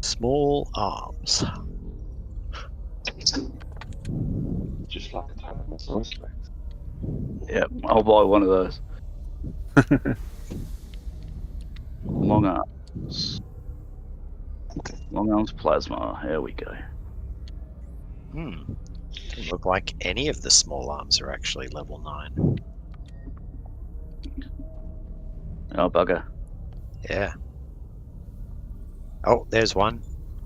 Small arms. Just like a Tyrannosaurus Rex. Yep. I'll buy one of those. Long arms. Long arms plasma. There we go. Doesn't look like any of the small arms are actually level 9. Oh, bugger. Yeah. Oh, there's one.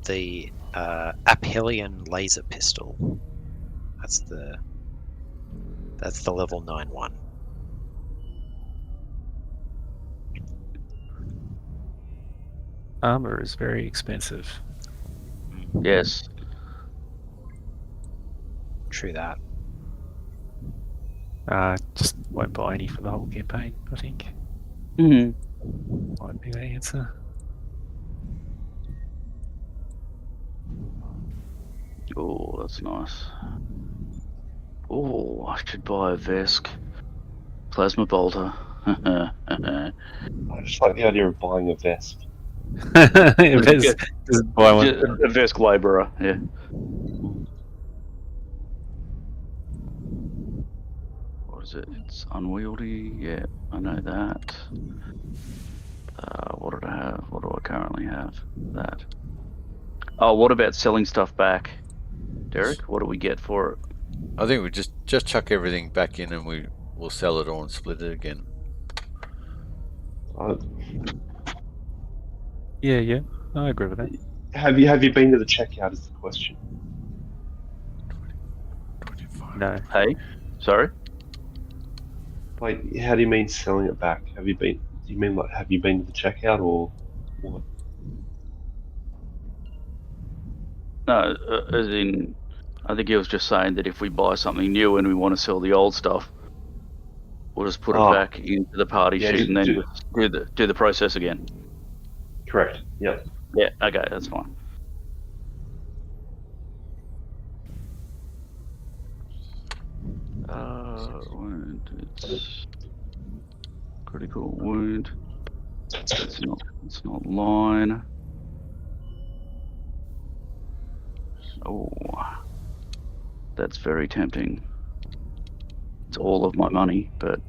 The Aphelion laser pistol. That's the level 9 one. Armor is very expensive. Yes. True that. Just won't buy any for the whole campaign, I think. Mm-hmm. Might be the answer. Oh, that's nice. Oh, I should buy a Vesk. Plasma bolter. I just like the idea of buying a vest. Just buy one. A Vesk labourer, yeah. What is it? It's unwieldy. Yeah, I know that. What did I have? What do I currently have? That. Oh, what about selling stuff back? Derek, what do we get for it? I think we just chuck everything back in and we'll sell it all and split it again. Yeah, I agree with that. Have you been to the checkout? Is the question. 25. No. Hey, sorry? Like, how do you mean selling it back? Have you been? Do you mean like have you been to the checkout or what? No, as in, I think he was just saying that if we buy something new and we want to sell the old stuff, we'll just put it back into the party sheet and then just do the process again. Correct. Yep. Yeah. Okay, that's fine. Wound. It's critical wound. It's not line. Oh, that's very tempting. It's all of my money, but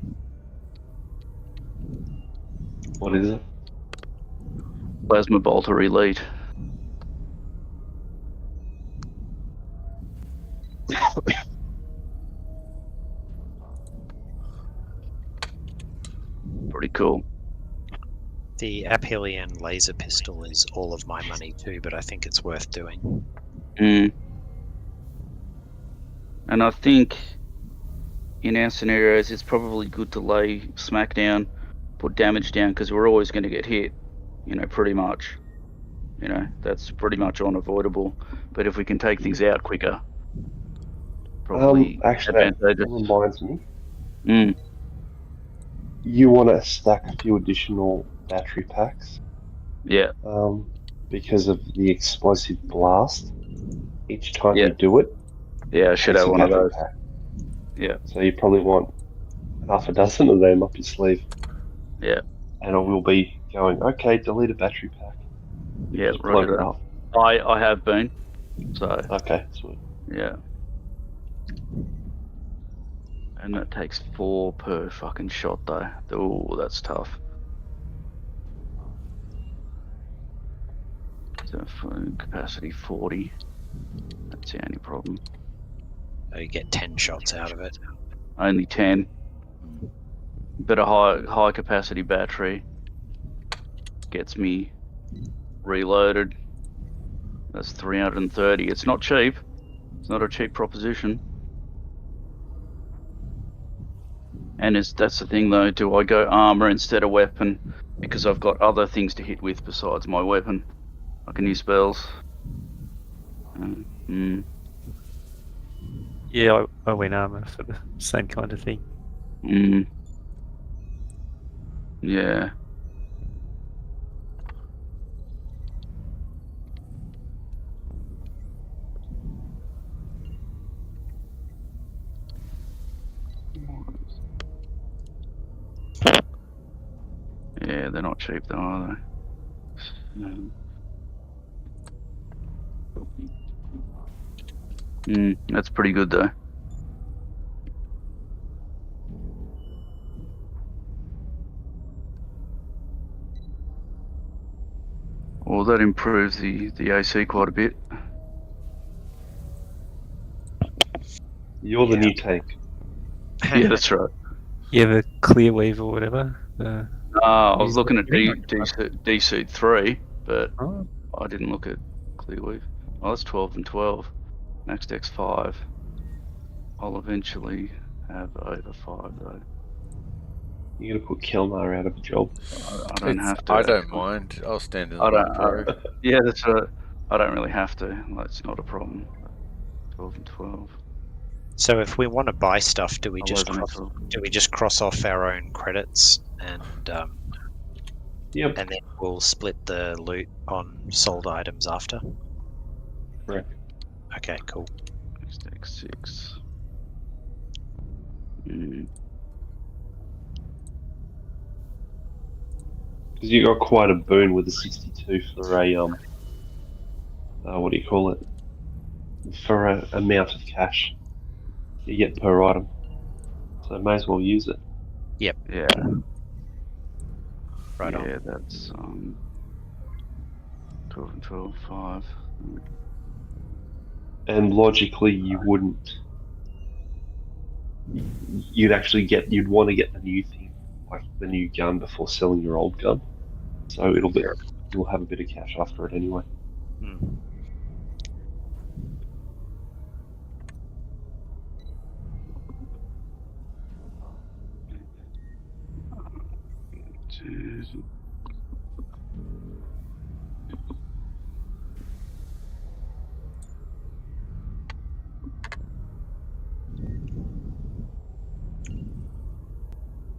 What is it? Plasma Bolter Elite. Pretty cool. The Aphelion laser pistol is all of my money too, but I think it's worth doing. And I think in our scenarios, it's probably good to lay smack down, put damage down, because we're always going to get hit. Pretty much. That's pretty much unavoidable. But if we can take things out quicker, probably actually, that advantageous. reminds me. You want to stack a few additional battery packs. Yeah. Because of the explosive blast. Each time Yeah. you do it. Yeah, I should have one of those. Pack. Yeah. So you probably want half a dozen of them up your sleeve. Yeah. And I will be going, okay, delete a battery pack. Yeah, just plug right. it up. I have been. So. Okay, sweet. Yeah. And that takes 4 per fucking shot, though. Oh, that's tough. So capacity 40. That's the only problem. So you get 10 shots out of it. Only 10. But a high capacity battery gets me reloaded. That's 330. It's not cheap. It's not a cheap proposition. And that's the thing, though. Do I go armor instead of weapon? Because I've got other things to hit with besides my weapon. I can use spells. Yeah, I went armor for the same kind of thing. Yeah. Yeah, they're not cheap though, are they? That's pretty good though. Well, that improves the AC quite a bit. You're the new tank. Yeah, that's right. You have a clear weave or whatever? I was looking at D-Suit 3, but I didn't look at Clearweave. Oh, that's 12 and 12. Max Dex 5. I'll eventually have over 5 though. You're gonna put Kelmar out of a job. I don't have to. I don't mind. I'll stand in the back row. Yeah, that's right. I don't really have to. That's not a problem. 12 and 12. So if we want to buy stuff, do we I just wasn't at all. cross off our own credits and Yep. and then we'll split the loot on sold items after? Correct. Okay, cool. Max Dex 6. Because you got quite a boon with the 62 for a what do you call it? For a amount of cash you get per item, so may as well use it. Yep. Yeah. Right on. Yeah, that's 12 and 12, 5. And logically, you wouldn't. You'd want to get the new thing, like the new gun, before selling your old gun. So you'll have a bit of cash after it anyway.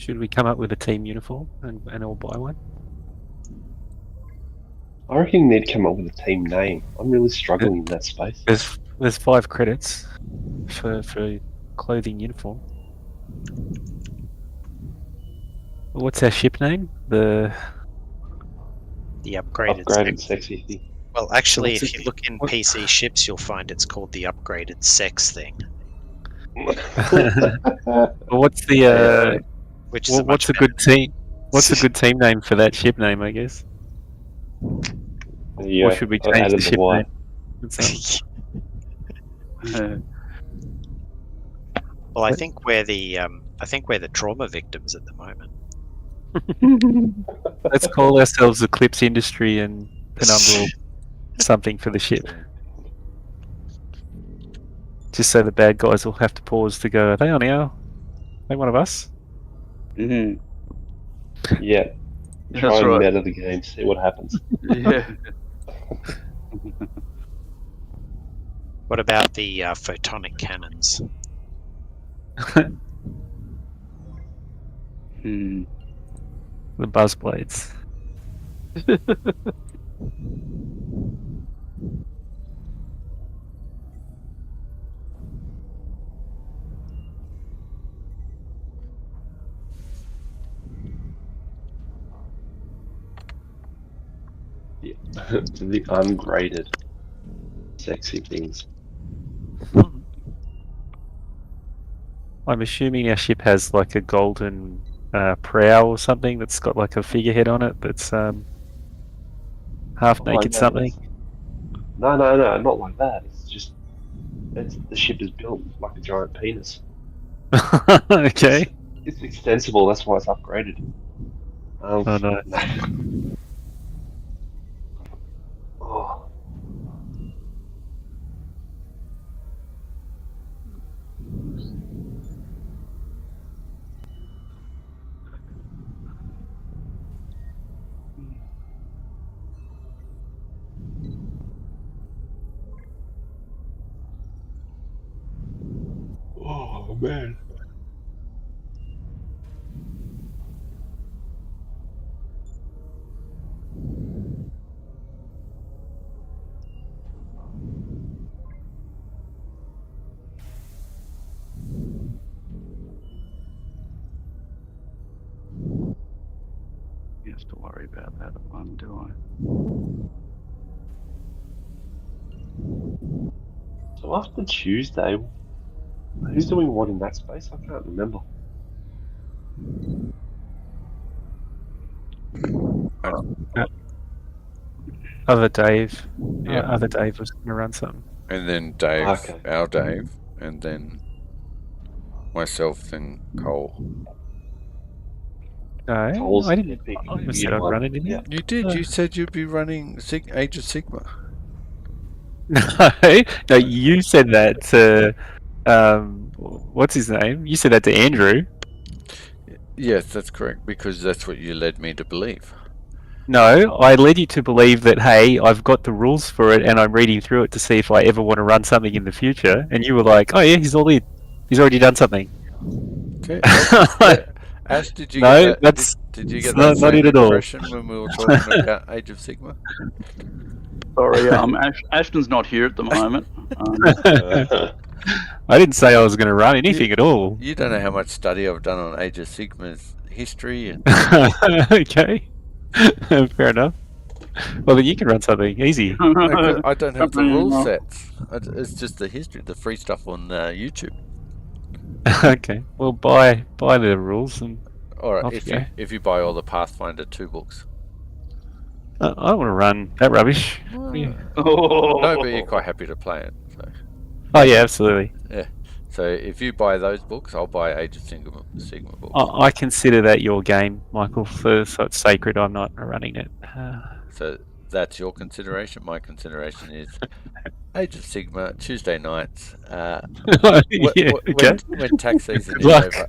Should we come up with a team uniform and all buy one? I reckon you need to come up with a team name. I'm really struggling in that space. There's 5 credits for clothing uniform. What's our ship name? The upgraded. Upgraded sexy thing. Well, actually, What's if it- you look in PC ships, you'll find it's called the upgraded sex thing, Well, what's the which is what's a much good team? What's a good team name for that ship name? I guess. Yeah, Or should we I change added the ship Y. name? It's, Well, I think we're the trauma victims at the moment. let's call ourselves Eclipse Industry and Penumbral something for the ship. Just so the bad guys will have to pause to go, are they on are they one of us? Mhm. Yeah. That's Try and right. meta the game, see what happens. Yeah. What about the photonic cannons? Hmm. The buzz blades. The ungraded sexy things. I'm assuming our ship has like a golden prow or something that's got like a figurehead on it that's half naked no, something. No, not like that. The ship is built like a giant penis. Okay. It's extensible, that's why it's upgraded. Oh no. Oh. Oh man. You have to worry about that one, do I? So after Tuesday, who's doing what in that space? I can't remember. Other Dave. Yeah. Other Dave was going to run something. And then Dave, Okay. our Dave, and then myself, then Cole. No, Cole's I didn't. epic I never weird said I'd one. run it in Yeah. You did. You said you'd be running Age of Sigma. No, you said that to what's his name? You said that to Andrew. Yes, that's correct, because that's what you led me to believe. No, I led you to believe that, hey, I've got the rules for it and I'm reading through it to see if I ever want to run something in the future. And you were like, oh yeah, he's all in. He's already done something. Okay. Ash, did you No, get that? that's Did you get not that same it at all. impression when we were talking about Age of Sigma? Sorry, Ashton's not here at the moment. I didn't say I was going to run anything at all. You don't know how much study I've done on Age of Sigma's history and Okay. Fair enough. Well, then you can run something easy. I don't have the rule sets. It's just the history, the free stuff on YouTube. Okay. Well, buy the rules and All right, Off you go. if you buy all the Pathfinder 2 books. I don't want to run that rubbish. No, Oh. but you're quite happy to play it. So. Oh yeah, absolutely. So if you buy those books, I'll buy Age of Sigma books. I consider that your game, Michael. So it's sacred. I'm not running it. So that's your consideration. My consideration is Age of Sigma Tuesday nights. Yeah, okay. When tax season Good is luck. over.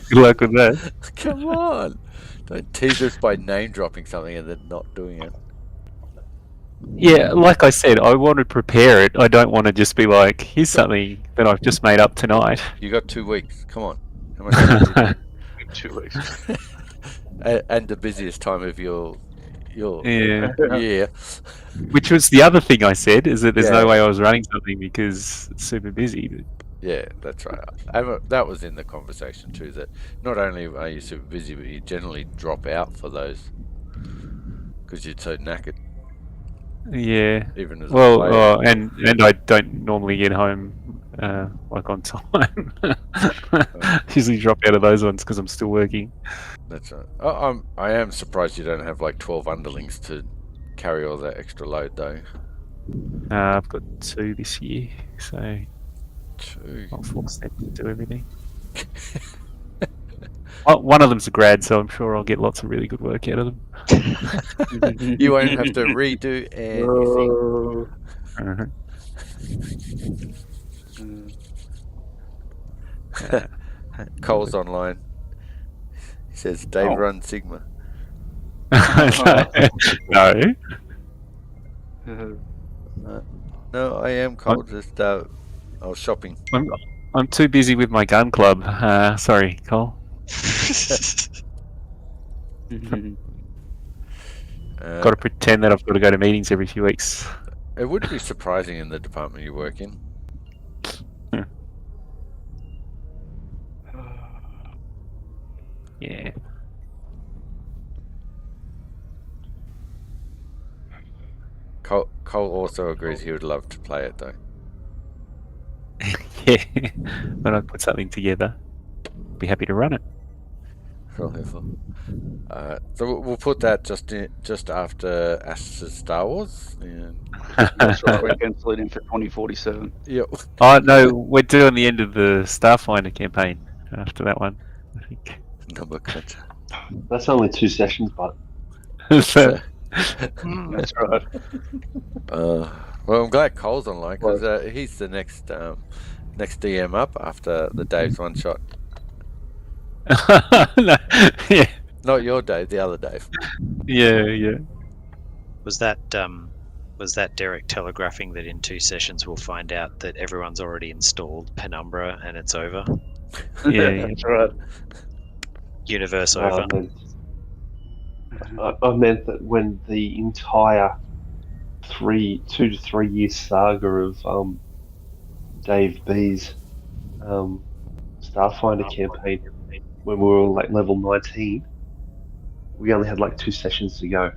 Good luck with that. Come on, don't tease us by name dropping something and then not doing it. Yeah, like I said, I want to prepare it. I don't want to just be like, here's something that I've just made up tonight. You got 2 weeks. Come on. How much time do you 2 weeks. And the busiest time of your Yeah. year. Which was the other thing I said, is that there's Yeah. no way I was running something because it's super busy. But Yeah, that's right. That was in the conversation too, that not only are you super busy, but you generally drop out for those because you're so knackered. yeah. Even as a player. And I don't normally get home like on time. Usually drop out of those ones because I'm still working. That's right. I am surprised you don't have like 12 underlings to carry all that extra load though. I've got 2 this year, so 2. I'll force them to do everything. One of them's a grad, so I'm sure I'll get lots of really good work out of them. You won't have to redo anything. Cole's online. He says Dave runs Sigma. No. No, I am Cole. Just I was shopping. I'm too busy with my gun club. Sorry, Cole. Got to pretend that I've got to go to meetings every few weeks. It would be surprising in the department you work in. Yeah. Cole also agrees he would love to play it though. Yeah. When I put something together, be happy to run it. So we'll put that just after Ashes Star Wars. And... That's right. We're cancelling in for 2047. Yep. Oh no, we're doing the end of the Starfinder campaign after that one, I think. Number cut. That's only 2 sessions, but So, That's right. Well, I'm glad Cole's online because he's the next DM up after the Dave's one shot. no, yeah, Not your Dave, the other Dave. yeah. Was that Derek telegraphing that in 2 sessions we'll find out that everyone's already installed Penumbra and it's over? Yeah. That's right. Universe over. I meant that when the entire 2 to 3 year saga of Dave B's Starfinder campaign, when we were like level 19, we only had like 2 sessions to go,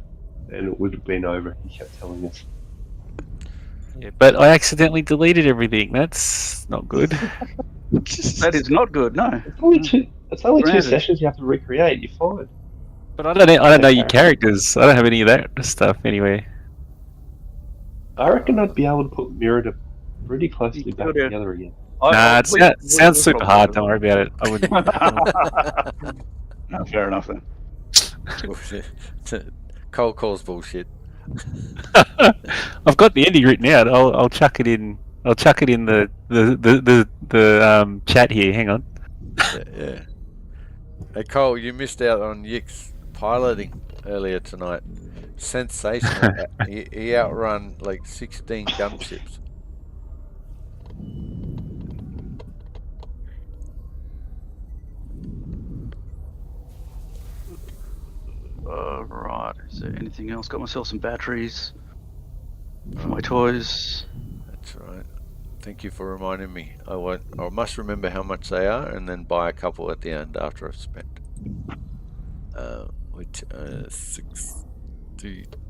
and it would have been over. He kept telling us. Yeah, but I accidentally deleted everything. That's not good. That is not good. No. It's only 2 Granted. sessions you have to recreate. You're fine. But I don't know your characters. I don't have any of that stuff anyway. I reckon I'd be able to put Mirror pretty closely You back could, yeah. together again. Nah, it sounds super hard. Don't worry about it. I wouldn't. No, fair enough then. Bullshit. Cole calls bullshit. I've got the ending written out. I'll chuck it in. I'll chuck it in the chat here. Hang on. Yeah. Hey Cole, you missed out on Yick's piloting earlier tonight. Sensational. he outrun like 16 gunships. Right. Is there anything else? Got myself some batteries for my toys. That's right. Thank you for reminding me. I must remember how much they are and then buy a couple at the end after I've spent. Which 60,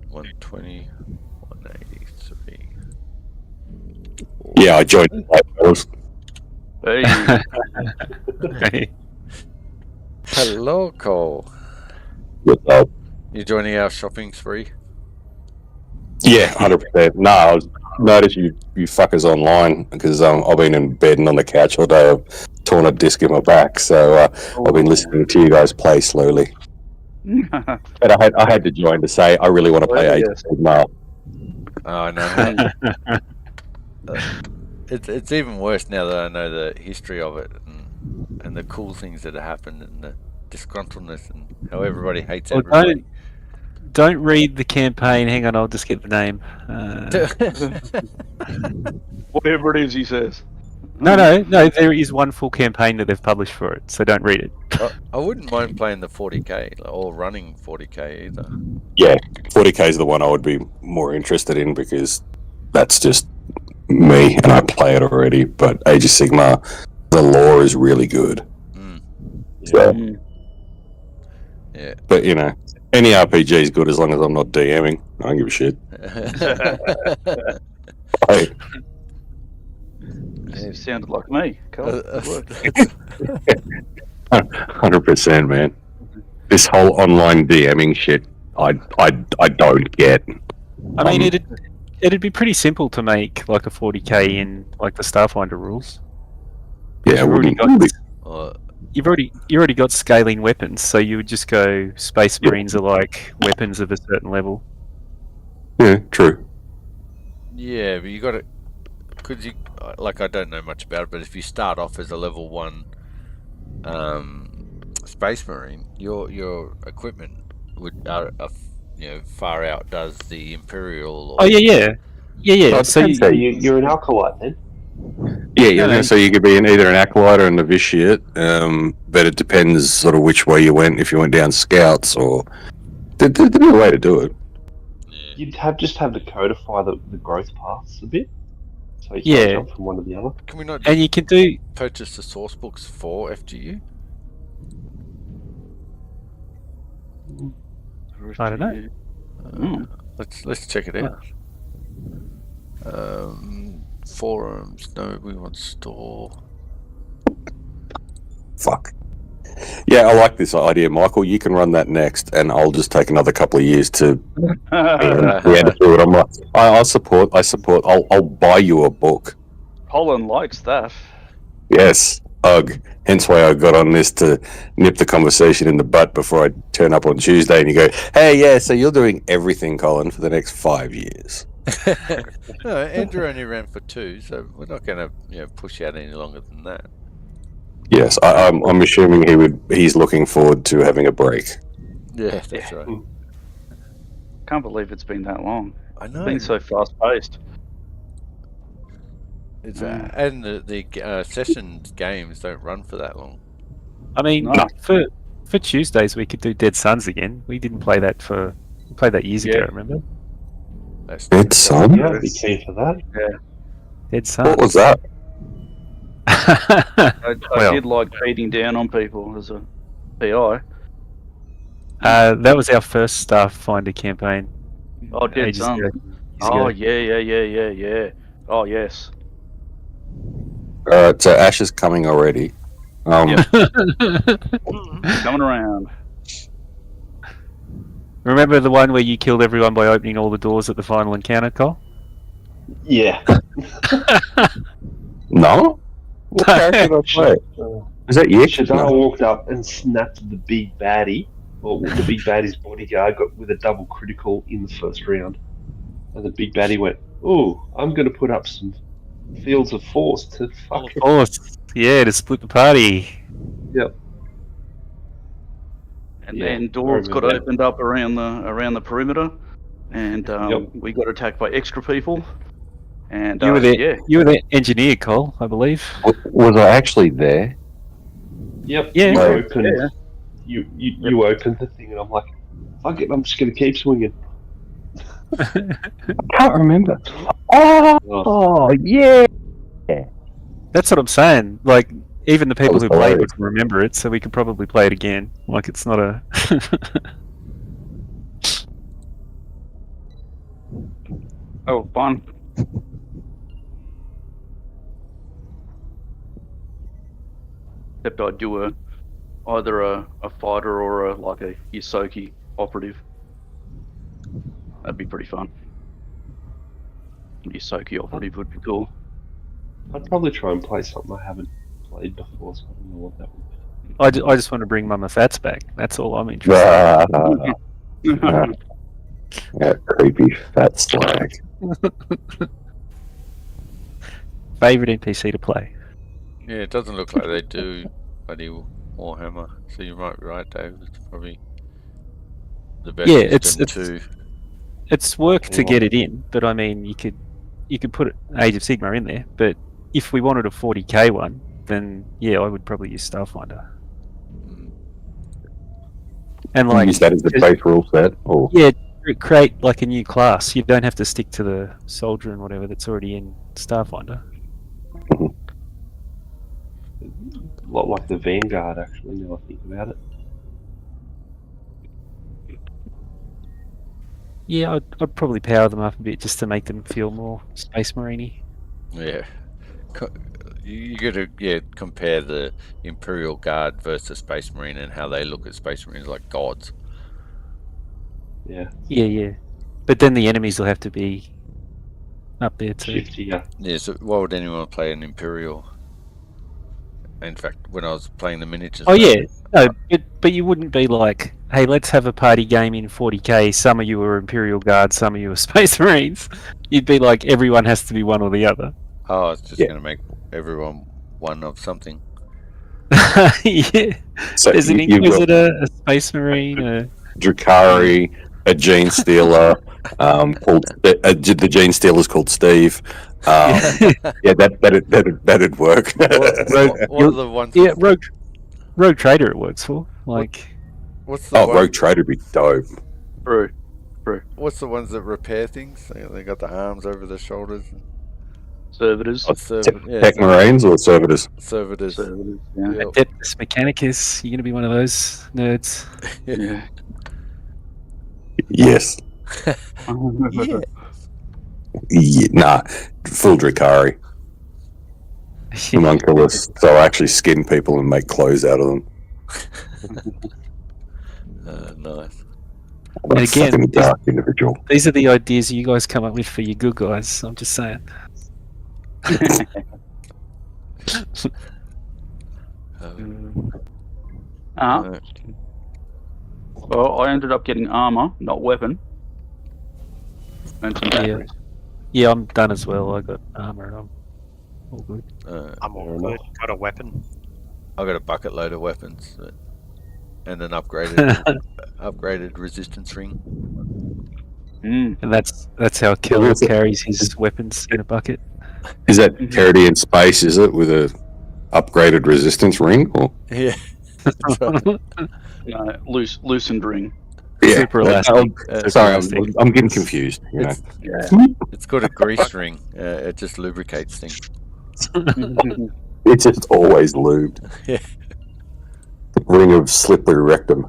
120, 183. Yeah, I joined the fellas. Hey. Hello, Cole. What's up? You joining our shopping spree? Yeah, 100%. No, I noticed you fuckers online because I've been in bed and on the couch all day. I've torn a disc in my back, so I've been listening to you guys play slowly. But I had to join to say I really want to play Age of Sigmar. Oh no. It's even worse now that I know the history of it and the cool things that have happened and the disgruntledness and how everybody hates everybody. Don't read the campaign. Hang on, I'll just get the name. Whatever it is he says. No. There is one full campaign that they've published for it, so don't read it. I wouldn't mind playing the 40k or running 40k either. Yeah, 40k is the one I would be more interested in because that's just me and I play it already. But Age of Sigmar, the lore is really good. So, Yeah. but you know, any RPG is good as long as I'm not DMing. I don't give a shit. Hey, You sounded like me. Cool. Good work. 100%, man. This whole online DMing shit, I don't get. I mean, it'd be pretty simple to make like a 40k in like the Starfinder rules. Yeah, You've already got scaling weapons, so you would just go Space Marines are like weapons of a certain level. Yeah, true. Yeah, but you got to, because you like I don't know much about it, but if you start off as a level 1 Space Marine, your equipment would far outdoes the Imperial. Or, yeah. So you're an alkalite then. Yeah, so you could be either an acolyte or a novitiate, but it depends sort of which way you went. If you went down scouts, or there'd be a way to do it. You'd just have to codify the growth paths a bit, so you can't jump from one to the other. Can we not? And you can purchase the source books for FGU. I don't know. Let's check it out. Forums. No, we want store. Fuck. Yeah, I like this idea, Michael. You can run that next, and I'll just take another couple of years to do it. I'm like, I support. I'll buy you a book. Holland likes that. Yes, hug. Hence why I got on this to nip the conversation in the butt before I turn up on Tuesday and you go, hey, yeah, so you're doing everything, Colin, for the next 5 years. No, Andrew only ran for 2, so we're not going to push out any longer than that. Yes, I'm assuming he's looking forward to having a break. Yeah, that's right. Can't believe it's been that long. I know. It's been so fast paced. It's and the sessions games don't run for that long. I mean, for Tuesdays we could do Dead Suns again. We didn't play that years ago. Remember? Dead Sun? Yeah, I'd be keen for that. Yeah. Dead Suns. What was that? I did like beating down on people as a PI. That was our first Starfinder campaign. Oh, Dead Sun. Oh, yeah. Oh, yes. Alright, so Ash is coming already. Coming around. Remember the one where you killed everyone by opening all the doors at the final encounter, Cole? Yeah. No? What character did I play? Is that you? Shadar walked up and snapped the big baddie, or the big baddie's bodyguard, got with a double critical in the first round. And the big baddie went, "Ooh, I'm going to put up some fields of force to fuck it." Force. Yeah, to split the party. Yep. And then doors got opened up around the perimeter, and we got attacked by extra people. And you were the engineer, Cole, I believe. Was I actually there? Yep. Yeah. You opened the thing, and I'm like, "Fuck it, I'm just going to keep swinging." I can't remember. Oh, yeah. That's what I'm saying. Like, even the people who played hilarious. would remember it, so we could probably play it again. Like, it's not a... Oh, fun. Except I'd do either a fighter or a Yosoki operative. That'd be pretty fun. Yosoki operative would be cool. I'd probably try and play something I haven't played before, so I don't know what that would be. I just want to bring Mama Fats back. That's all I'm interested in. That creepy fat slag. Favourite NPC to play? Yeah, it doesn't look like they do bloody Warhammer, so you might be right, Dave. It's probably the best it's work to get it in, but I mean, you could put Age of Sigmar in there, but if we wanted a 40k one, then yeah, I would probably use Starfinder. And You use that as the base rule set, or yeah, create like a new class. You don't have to stick to the soldier and whatever that's already in Starfinder. A lot like the Vanguard, actually, now I think about it. Yeah, I'd probably power them up a bit just to make them feel more Space Marine-y. Yeah. You got to compare the Imperial Guard versus Space Marine and how they look at Space Marines like gods. Yeah. Yeah. But then the enemies will have to be up there too. Shifty, yeah. Yeah, so why would anyone play an Imperial? In fact, when I was playing the miniatures... Oh yeah, no, but you wouldn't be like, hey, let's have a party game in 40k. Some of you are Imperial Guard, some of you are Space Marines. You'd be like, everyone has to be one or the other. Oh, it's just Yeah. going to make everyone one of something. Yeah, so there's an you've got Inquisitor, a Space Marine, a... Drakari, a Gene Stealer, called the Gene Stealer's called Steve. Yeah, that'd work. What are the ones... Yeah, Rogue Trader it works for. Like, What's the Rogue Trader would be dope. True. What's the ones that repair things? They got the arms over their shoulders. Servitors. Tech Marines or Servitors? Servitors. Servitors, yeah. Yep. Adeptus Mechanicus, you're going to be one of those nerds. Yeah. Yes. Yeah. Yeah, nah, full Drakari. Homunculus. So I actually skin people and make clothes out of them. Nice. I'm a Again, fucking dark individual. These are the ideas you guys come up with for your good guys. I'm just saying. Well, I ended up getting armor, not weapon. And some batteries. Yeah, I'm done as well. I got armor and I'm all good. I'm all good. Got a weapon. I got a bucket load of weapons and an upgraded resistance ring. Mm. And that's how Killer carries his weapons in a bucket. Is that Caribbean space, is it, with a upgraded resistance ring? Or? Yeah. No, loosened ring. Yeah. Super elastic. Sorry, I'm getting confused. You know. It's got a grease ring. It just lubricates things. It's just always lubed. Yeah. Ring of slippery rectum.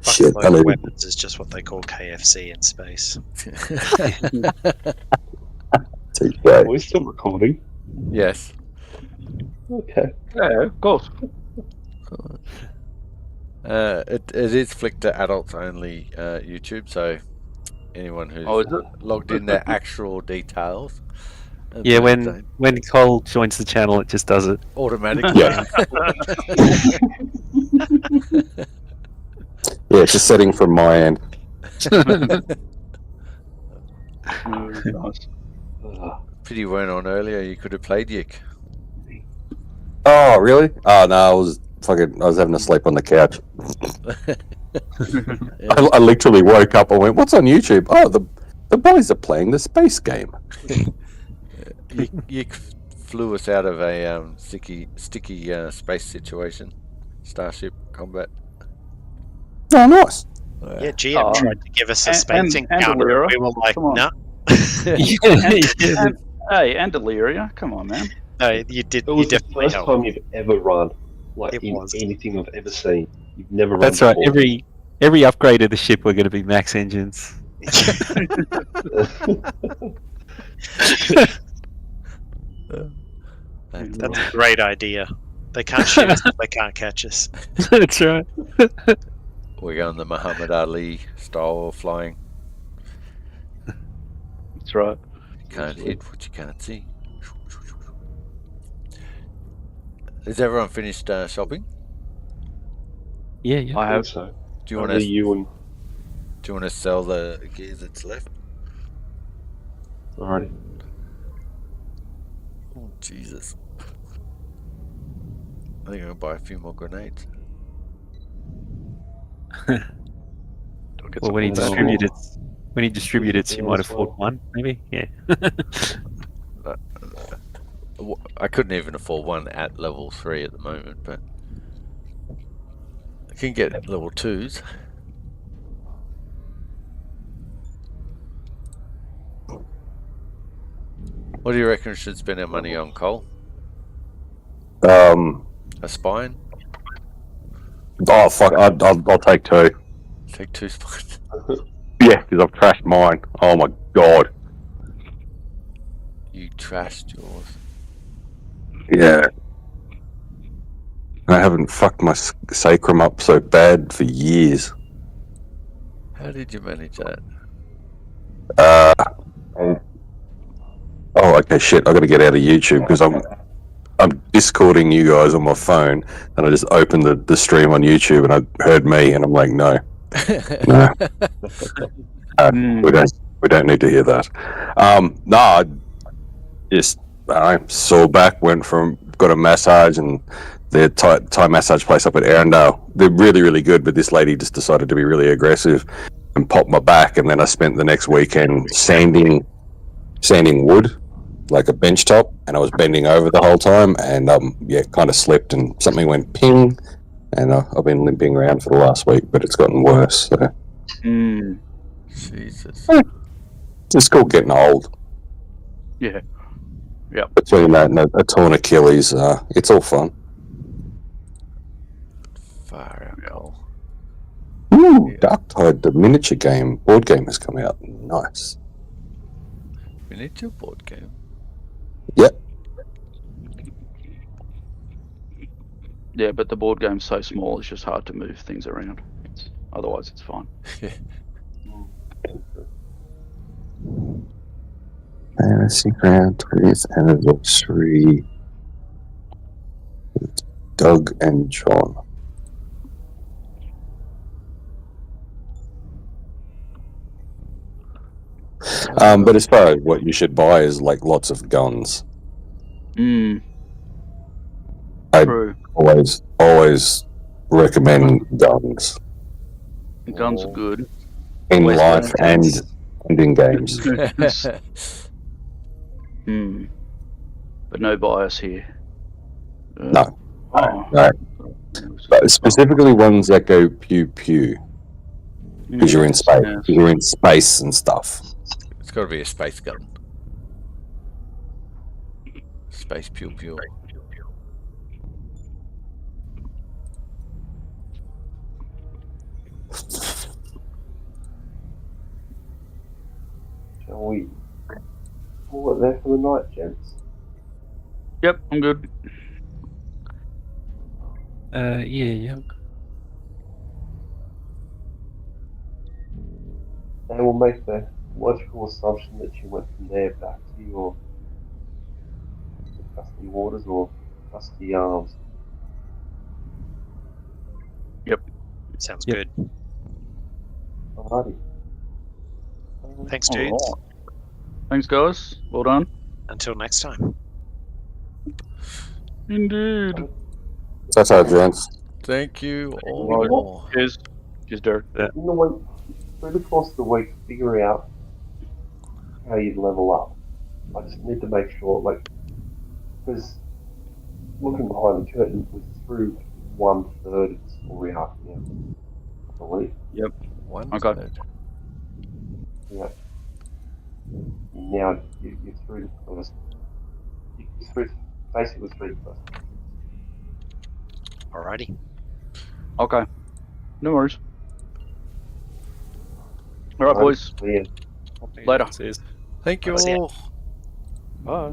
Shit, Bucket load of weapons is just what they call KFC in space. Are we still recording? Yes. Okay. Yeah, of course. It is flicked to adults only YouTube, so anyone who's logged in their actual details. Yeah, when Cole joins the channel, it just does it automatically. Yeah. Yeah, it's a setting from my end. Nice. Pity you weren't on earlier. You could have played Yick. Oh, really? Oh no, I was having a sleep on the couch. I literally woke up and went, "What's on YouTube?" Oh, the boys are playing the space game. Yick flew us out of a sticky space situation, Starship combat. Oh, nice. Yeah, GM tried to give us a space and encounter. Delira. We were like, Come on. no. Hey, and Deliria, come on, man. No, you did. It was You the definitely first helped. time you've ever run, like It in was. anything I've ever seen. You've never run. That's right. before. Every upgrade of the ship, we're going to be max engines. That's a great idea. They can't shoot us if they can't catch us. That's right. We're going the Muhammad Ali style of flying. That's right. You can't hit what you can't see. Is everyone finished shopping? Yeah. I I have. think so. Do you want Only to? you and Do you want to sell the gear that's left? alrighty. Oh, Jesus. I think I'm going to buy a few more grenades. Well, when he distributed When you distribute it, you Yeah, might as afford well. one, maybe. Yeah. I couldn't even afford one at level 3 at the moment, but I can get level 2s. What do you reckon we should spend our money on, Cole? Oh A spine? fuck! I'll take 2. Take 2 spines. Yeah, because I've trashed mine. Oh my god. You trashed yours. Yeah. I haven't fucked my sacrum up so bad for years. How did you manage that? Oh, okay, shit. I got to get out of YouTube because I'm Discording you guys on my phone, and I just opened the stream on YouTube, and I heard me, and I'm like, no, we don't need to hear that. No, I just saw back, got a massage, and the Thai massage place up at Arundel. They're really, really good, but this lady just decided to be really aggressive and popped my back, and then I spent the next weekend sanding wood, like a bench top, and I was bending over the whole time, and kind of slipped, and something went ping, and I've been limping around for the last week, but it's gotten worse. So. Jesus. It's called getting old. Yeah. Yeah. Between that and a torn Achilles, it's all fun. Far out, Cole. Ooh, Darktide, the miniature board game has come out. Nice. Miniature board game. Yep. Yeah, but the board game's so small, it's just hard to move things around. Otherwise, it's fine. Fantasy Ground 20th anniversary. With Doug and John. But as far as what you should buy is like lots of guns. True. Always recommend guns Guns are good. in Always life love and guns. in games. But no bias here. No. Oh. No. But specifically ones that go pew pew. Because you're in space. Yes. You're in space and stuff. It's got to be a space gun. Space pew pew. Shall we call it there for the night, gents? Yep, I'm good. Yeah. They will make the logical assumption that you went from there back to your custody waters or custody arms. Sounds Yep. good. Alrighty. Thanks, dudes. Alright. Thanks, guys. Well done. Until next time. Indeed. That's our gents. Thank you Right. all. Cheers. Cheers, Derek. In the week, through the course of the week, figure out how you'd level up. I just need to make sure, because looking behind the curtain, we're through 1/3 of the story arc now, I believe. One Okay. third. Yeah. Now you're through the first. You're through basically through the first. Alrighty. Okay. No worries. All right, boys. Yeah. Later. Cheers. Thank you See ya. all. Bye.